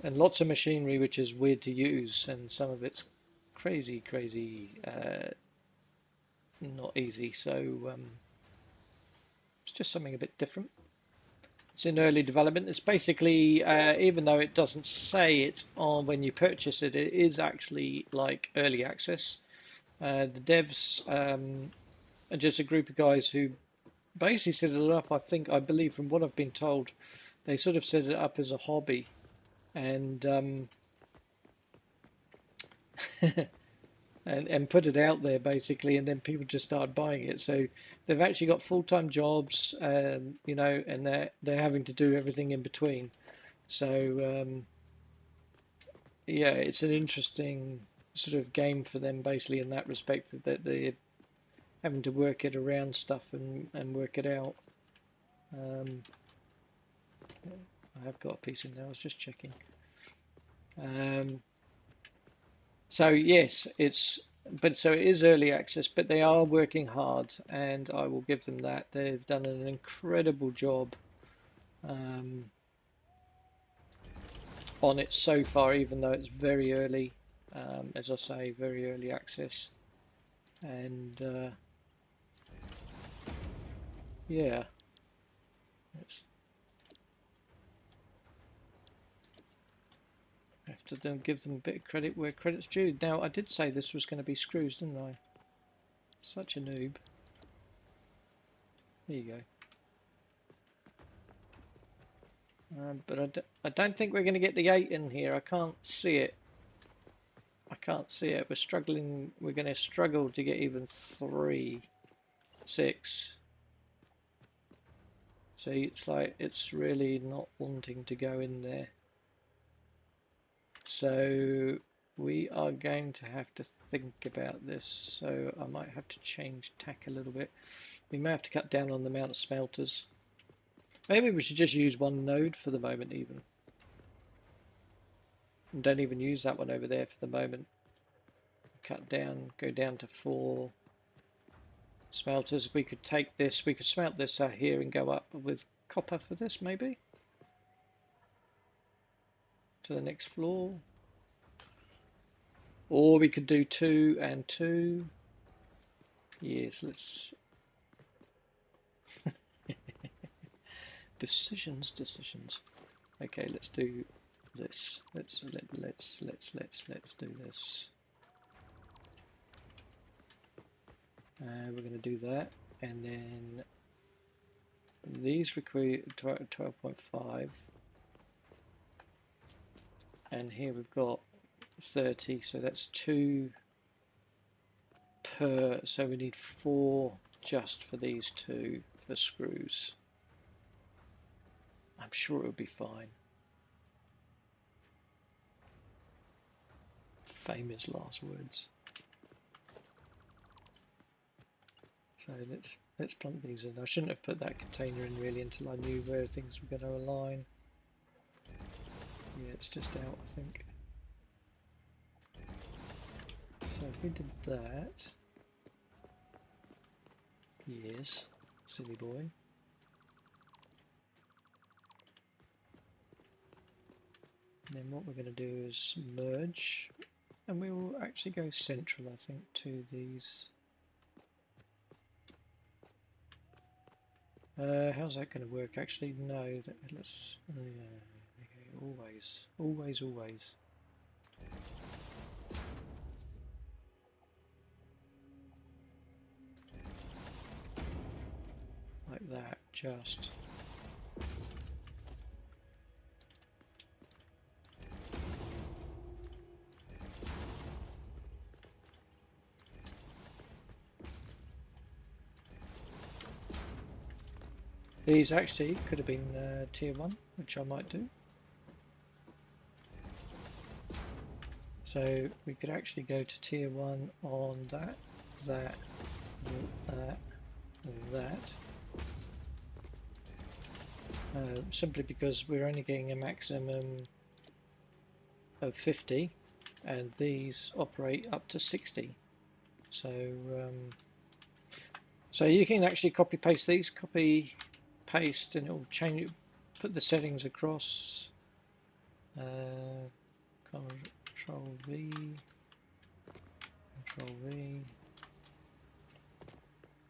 and lots of machinery which is weird to use, and some of it's crazy, not easy. So it's just something a bit different. It's in early development. It's basically, even though it doesn't say it on when you purchase it, it is actually like early access. The devs are just a group of guys who basically set it up, I believe from what I've been told, they sort of set it up as a hobby, and and put it out there basically, and then people just start buying it. So they've actually got full-time jobs, you know, and they're having to do everything in between. So yeah, it's an interesting sort of game for them basically in that respect, that they're having to work it around stuff and work it out. I have got a piece in there, I was just checking. So yes, so it is early access, but they are working hard, and I will give them that. They've done an incredible job on it so far, even though it's very early. As I say, very early access, and yeah, I have to then give them a bit of credit where credit's due. Now, I did say this was going to be screws, didn't I? Such a noob. There you go. But I don't think we're going to get the 8 in here. I can't see it. I can't see it. We're struggling. We're going to struggle to get even 3, 6. So it's like it's really not wanting to go in there. So we are going to have to think about this. So I might have to change tack a little bit. We may have to cut down on the amount of smelters. Maybe we should just use one node for the moment even. And don't even use that one over there for the moment. Cut down, go down to 4 smelters. We could take this, we could smelt this out here and go up with copper for this maybe. To the next floor. Or we could do 2 and 2. Yes, let's... decisions. Okay, let's do this. Let's do this. We're going to do that, and then these require 12.5, and here we've got 30, so that's 2 per, so we need 4 just for these two for screws. I'm sure it'll be fine. Famous last words. So let's plunk these in. I shouldn't have put that container in really until I knew where things were going to align. Yeah, it's just out, I think. So if we did that, yes, silly boy. And then what we're going to do is merge, and we will actually go central, I think, to these. How's that going to work? Actually, no. Let's always. Like that, just. These actually could have been tier 1, which I might do. So we could actually go to tier 1 on that, that. Simply because we're only getting a maximum of 50 and these operate up to 60. So so you can actually copy paste these, copy paste, and it will change it, put the settings across. Control V,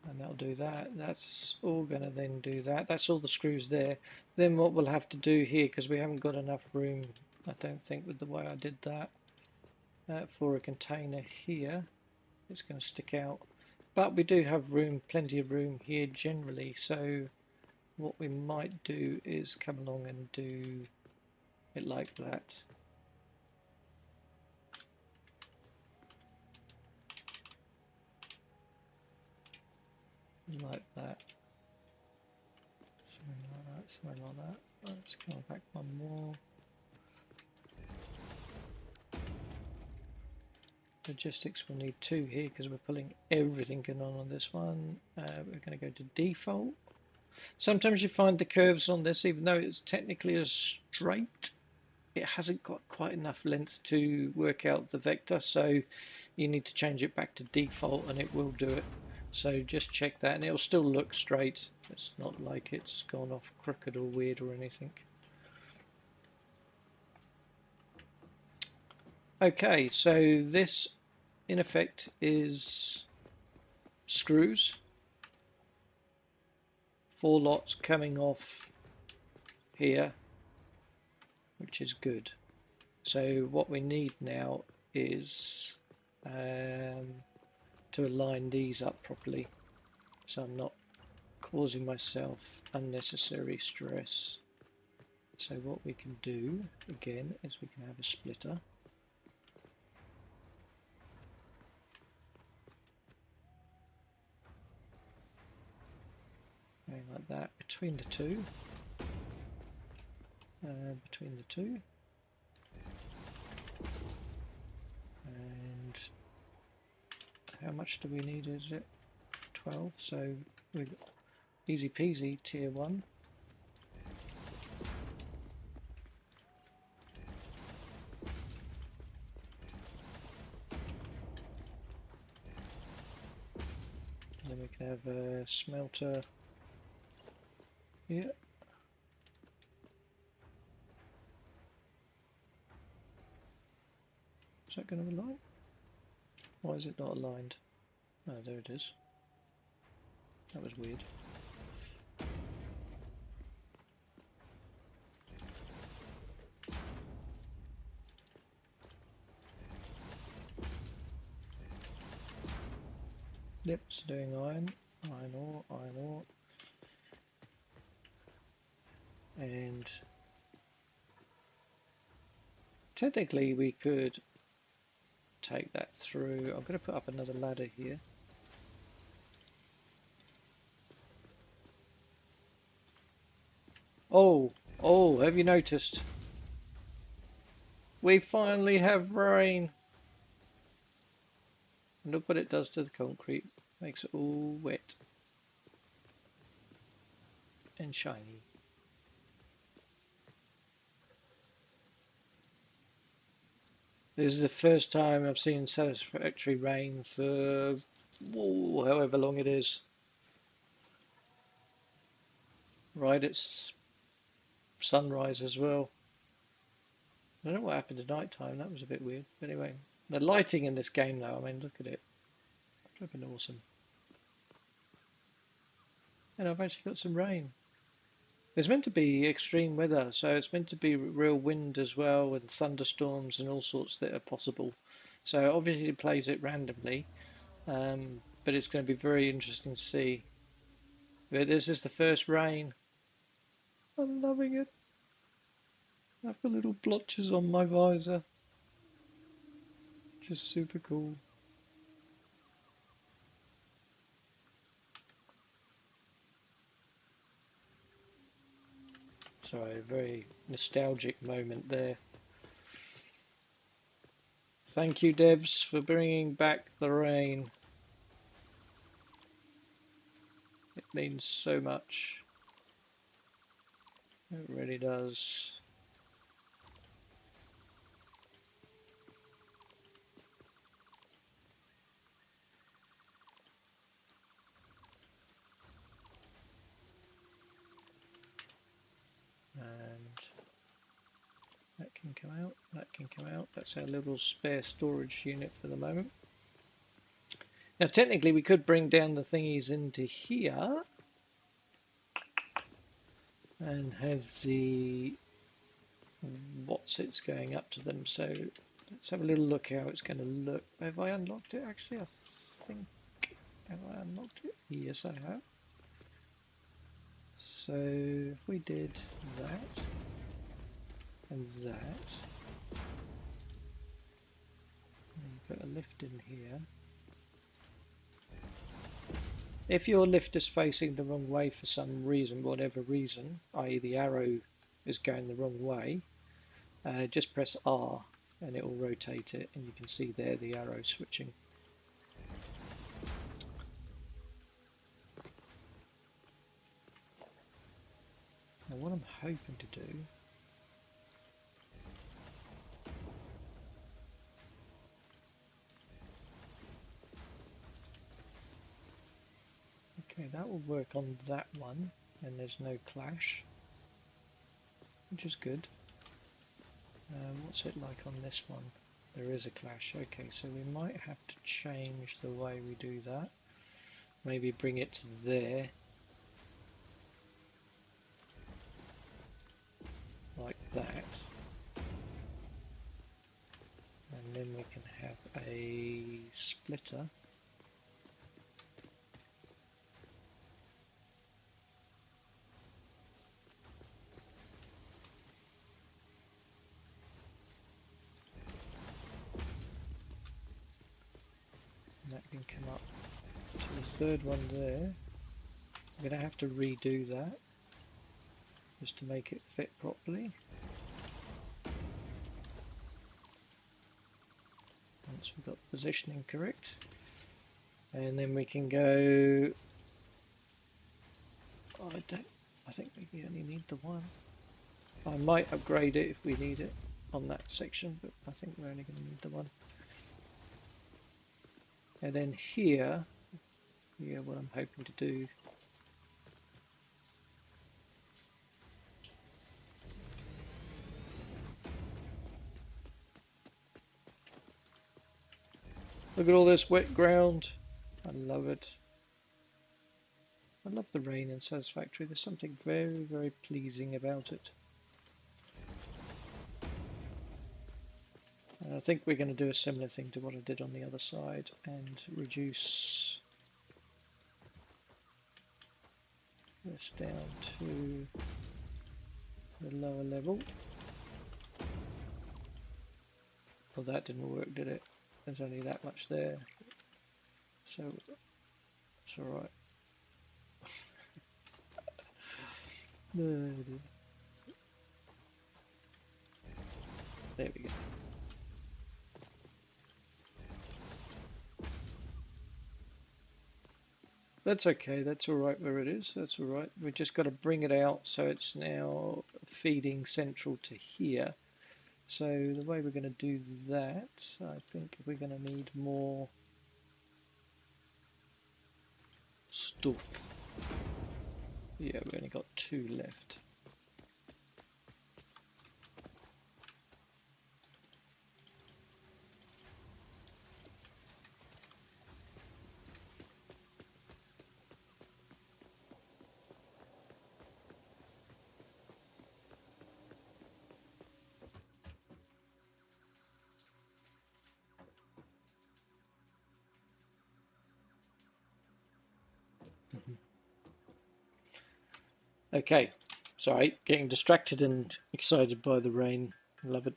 and that'll do that. That's all going to then do that. That's all the screws there. Then what we'll have to do here, because we haven't got enough room, I don't think, with the way I did that, for a container here, it's going to stick out. But we do have room, plenty of room here generally, so what we might do is come along and do it like that. Like that. Something like that, something like that. Let's go back one more. Logistics will need 2 here because we're pulling everything in on this one. We're going to go to default. Sometimes you find the curves on this, even though it's technically a straight, it hasn't got quite enough length to work out the vector, so you need to change it back to default and it will do it. So just check that and it'll still look straight. It's not like it's gone off crooked or weird or anything. Okay, so this in effect is screws, 4 lots coming off here, which is good. So what we need now is to align these up properly, so I'm not causing myself unnecessary stress. So what we can do again is we can have a splitter. Going like that between the two. And how much do we need? Is it 12? So we've easy peasy tier 1. And then we can have a smelter here. Is that going to align? Why is it not aligned? Oh, there it is. That was weird. Yep, it's doing iron ore. And technically we could take that through. I'm going to put up another ladder here. Oh, have you noticed? We finally have rain. Look what it does to the concrete. Makes it all wet and shiny. This is the first time I've seen satisfactory rain for however long it is. Right at sunrise as well. I don't know what happened at night time. That was a bit weird. But anyway, the lighting in this game though, I mean, look at it. Flipping awesome. And I've actually got some rain. It's meant to be extreme weather, so it's meant to be real wind as well, and thunderstorms and all sorts that are possible. So obviously it plays it randomly, but it's going to be very interesting to see. But this is the first rain. I'm loving it. I've got little blotches on my visor. Just super cool. Sorry, a very nostalgic moment there. Thank you, devs, for bringing back the rain. It means so much. It really does. And that can come out, that can come out. That's our little spare storage unit for the moment. Now technically we could bring down the thingies into here and have the what's it's going up to them. So let's have a little look how it's going to look. Have I unlocked it actually? I think, have I unlocked it? Yes, I have. So if we did that and that, and put a lift in here. If your lift is facing the wrong way for some reason, whatever reason, i.e. the arrow is going the wrong way, just press R and it will rotate it, and you can see there the arrow switching. Now what I'm hoping to do okay, that will work on that one and there's no clash, which is good. What's it like on this one? There is a clash. Okay, so we might have to change the way we do that. Maybe bring it to there, like that. And then we can have a splitter. And that can come up to the third one there. I'm going to have to redo that just to make it fit properly. Once we've got the positioning correct. And then we can go, I think we only need the one. I might upgrade it if we need it on that section, but I think we're only going to need the one. And then here, what I'm hoping to do, look at all this wet ground. I love it. I love the rain in Satisfactory. There's something very, very pleasing about it. And I think we're going to do a similar thing to what I did on the other side and reduce this down to the lower level. Well, that didn't work, did it? There's only that much there, so it's alright. No, There we go. That's okay, that's all right where it is, that's all right. We've just got to bring it out so it's now feeding central to here. So the way we're going to do that, I think we're going to need more stuff. Yeah, we've only got 2 left. Okay, sorry, getting distracted and excited by the rain. Love it.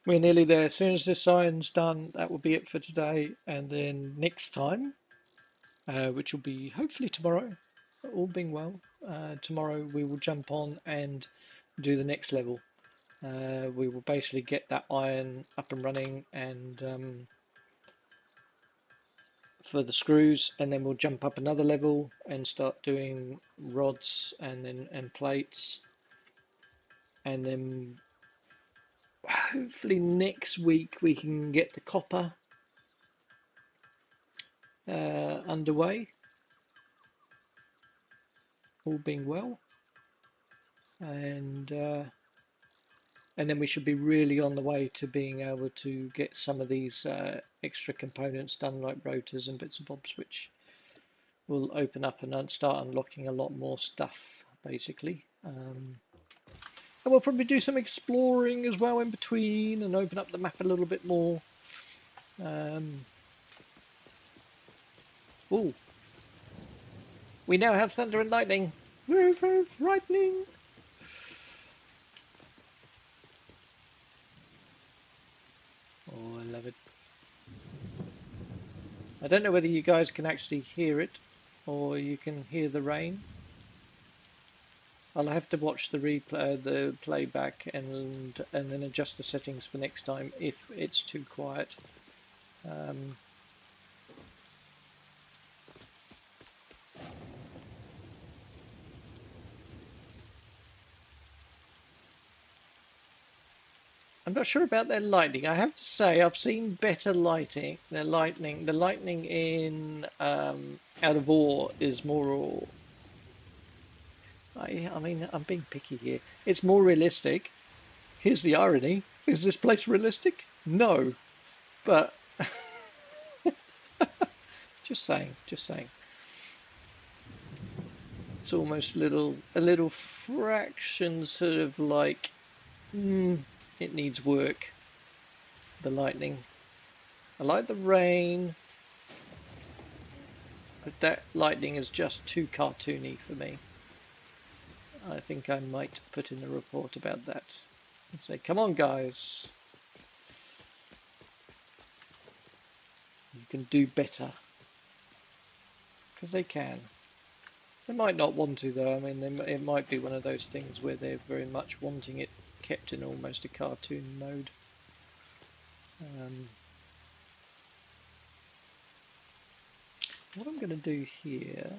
We're nearly there. As soon as this iron's done, that will be it for today. And then next time, which will be hopefully tomorrow, all being well, tomorrow we will jump on and do the next level. We will basically get that iron up and running and for the screws, and then we'll jump up another level and start doing rods and plates, and then hopefully next week we can get the copper underway, all being well, and then we should be really on the way to being able to get some of these extra components done, like rotors and bits and bobs, which will open up and start unlocking a lot more stuff, basically. And we'll probably do some exploring as well in between and open up the map a little bit more. Oh, we now have thunder and lightning. Woof, woof, lightning. Oh, I love it. I don't know whether you guys can actually hear it or you can hear the rain. I'll have to watch the replay, the playback, and then adjust the settings for next time if it's too quiet. I'm not sure about their lightning. I have to say I've seen better lighting. The lightning in Out of Ore is more. I mean, I'm being picky here. It's more realistic. Here's the irony: is this place realistic? No, but just saying, just saying. It's almost a little fraction sort of like it needs work. The lightning. I like the rain, but that lightning is just too cartoony for me. I think I might put in a report about that and say, come on guys, you can do better. Because they can. They might not want to though. I mean, it might be one of those things where they're very much wanting it kept in almost a cartoon mode. What I'm going to do here,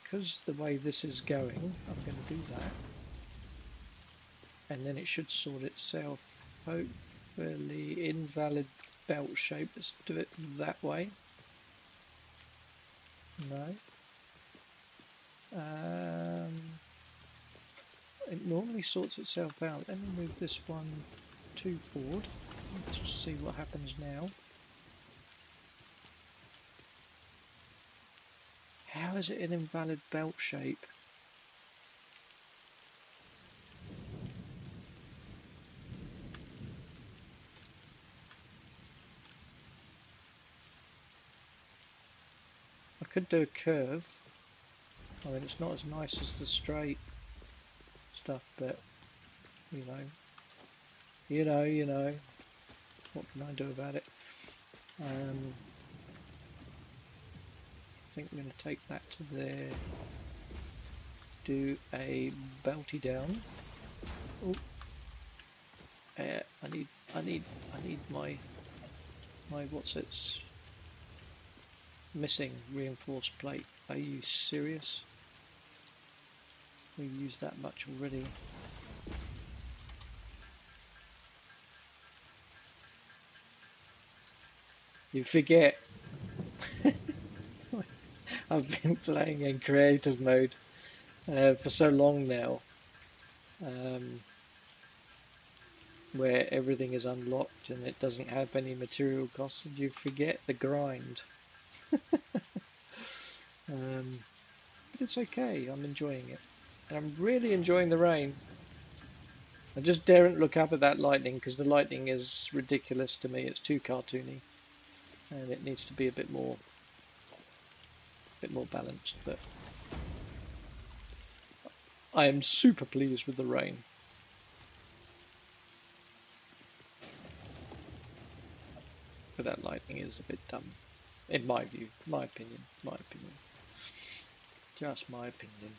because the way this is going, I'm going to do that. And then it should sort itself. Hopefully, invalid belt shape. Let's do it that way. No. It normally sorts itself out. Let me move this one 2 forward. Let's see what happens now. How is it an invalid belt shape? could do a curve. I mean, it's not as nice as the straight stuff, but you know, what can I do about it? I think I'm going to take that to there. Do a belty down. Oh, I need my what's it's missing reinforced plate. Are you serious? We used that much already. You forget. I've been playing in creative mode for so long now, where everything is unlocked and it doesn't have any material costs, and you forget the grind. But it's okay. I'm enjoying it, and I'm really enjoying the rain. I just daren't look up at that lightning because the lightning is ridiculous to me. It's too cartoony, and it needs to be a bit more balanced. But I am super pleased with the rain. But that lightning is a bit dumb, in my view, my opinion, just my opinion.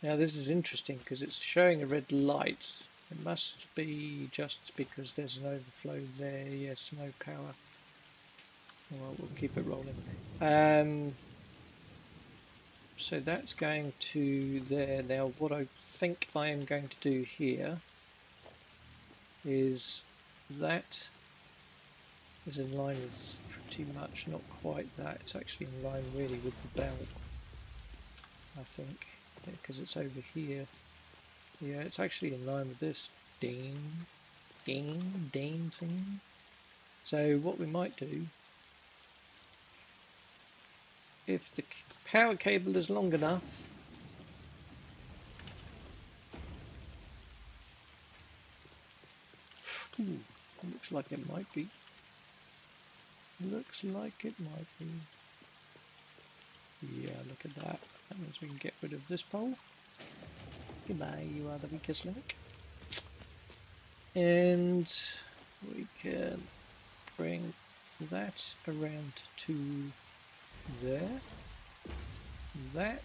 Now this is interesting because it's showing a red light. It must be just because there's an overflow there. Yes, no power. Well, we'll keep it rolling. So that's going to there. Now what I think I am going to do here is that is in line with pretty much, not quite that. It's actually in line really with the bell, I think, because it's over here. Yeah, it's actually in line with this ding thing. So what we might do, if the power cable is long enough, ooh, looks like it might be. Looks like it might be. Yeah, look at that. That means we can get rid of this pole. Goodbye, you are the weakest link. And we can bring that around to there. That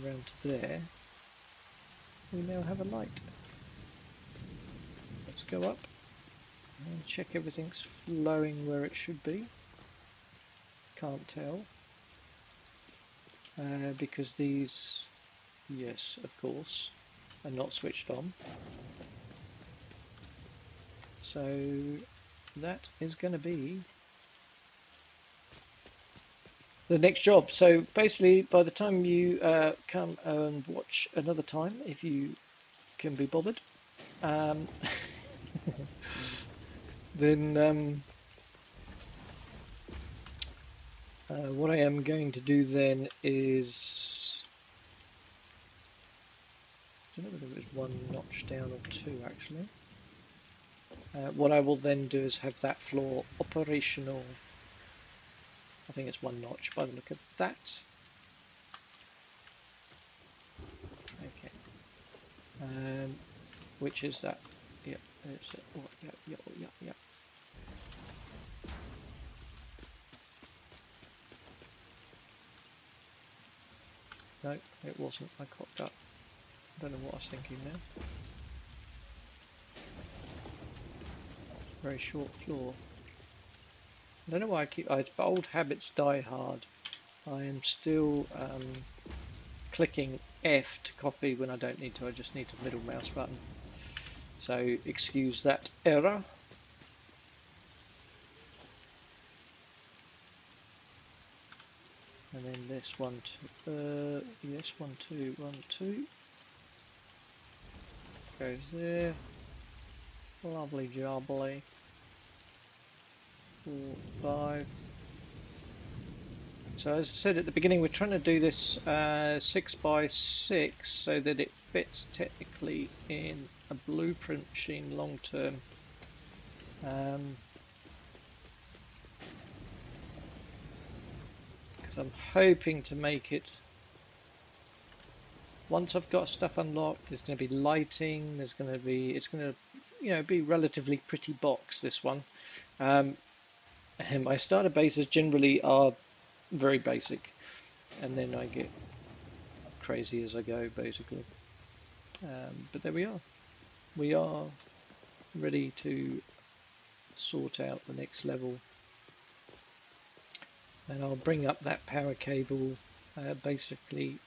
around to there. We now have a light. Let's go up and check everything's flowing where it should be. Can't tell. Because these, yes, of course, are not switched on. So that is going to be the next job. So basically, by the time you come and watch another time, if you can be bothered, then what I am going to do then is, I don't know whether it was one notch down or two actually. What I will then do is have that floor operational. I think it's one notch by the look of that. Okay. Which is that? Yep. Oh, yeah. No, it wasn't. I cocked up. I don't know what I was thinking now. Very short floor. I don't know why I keep. Old habits die hard. I am still clicking F to copy when I don't need to. I just need the middle mouse button. So excuse that error. And then this 1, 2, yes, 1, 2, 1, 2 goes there. Lovely jubbly. 4, 5. So as I said at the beginning, we're trying to do this 6 by 6 so that it fits technically in a blueprint machine long term. So I'm hoping to make it. Once I've got stuff unlocked, there's going to be lighting. There's going to be. It's going to, be relatively pretty box. This one. Um, and my starter bases generally are very basic, and then I get crazy as I go, basically. But there we are. We are ready to sort out the next level, and I'll bring up that power cable basically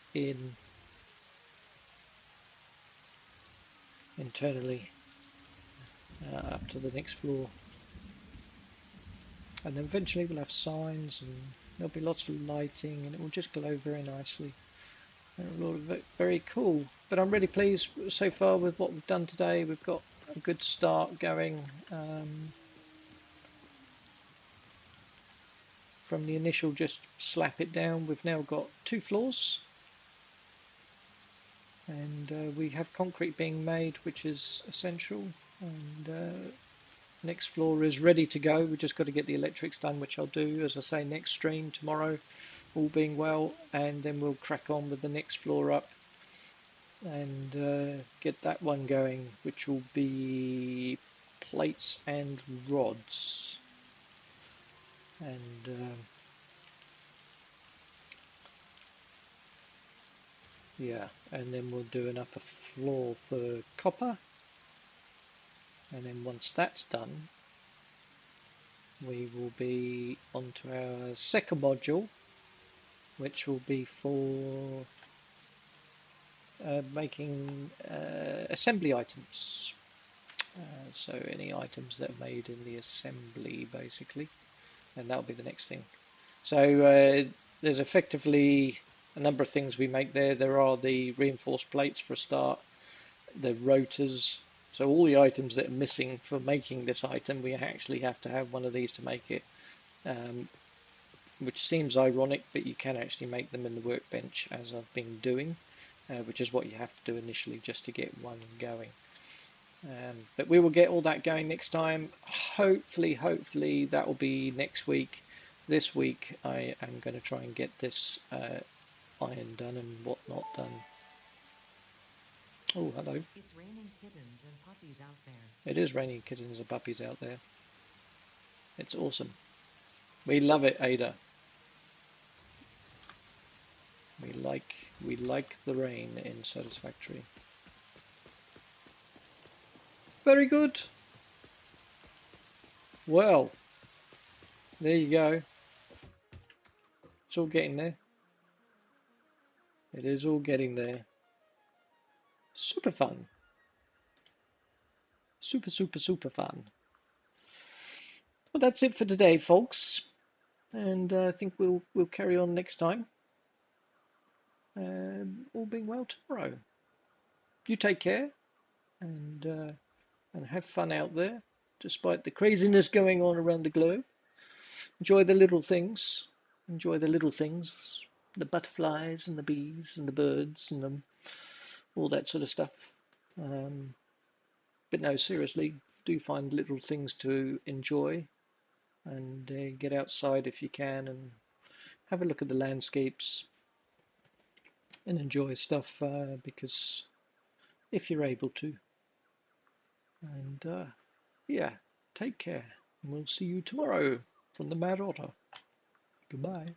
internally up to the next floor, and then eventually we'll have signs and there'll be lots of lighting and it will just glow very nicely. Very cool. But I'm really pleased so far with what we've done today. We've got a good start going. From the initial just slap it down, we've now got 2 floors, and we have concrete being made, which is essential, and next floor is ready to go. We've just got to get the electrics done, which I'll do, as I say, next stream tomorrow, all being well, and then we'll crack on with the next floor up and get that one going, which will be plates and rods, and yeah, and then we'll do an upper floor for copper, and then once that's done we will be onto our second module, which will be for making assembly items. So any items that are made in the assembly, basically, and that'll be the next thing. So there's effectively a number of things we make there. There are the reinforced plates for a start, the rotors. So all the items that are missing for making this item, we actually have to have one of these to make it, which seems ironic, but you can actually make them in the workbench, as I've been doing, which is what you have to do initially just to get one going. But we will get all that going next time. Hopefully that will be next week. This week I am going to try and get this iron done and whatnot done. Oh, hello. It's raining kittens and puppies out there. It is raining kittens and puppies out there. It's awesome. We love it, Ada. We like the rain in Satisfactory. Very good. Well, there you go. It's all getting there. It is all getting there. Super fun. Super fun. Well, that's it for today, folks. And I think we'll carry on next time. All being well tomorrow. You take care and have fun out there, despite the craziness going on around the globe. Enjoy the little things. Enjoy the little things. The butterflies and the bees and the birds and all that sort of stuff. But no, seriously, do find little things to enjoy and get outside if you can and have a look at the landscapes and enjoy stuff because if you're able to. And yeah, take care. And we'll see you tomorrow from the Mad Otter. Goodbye.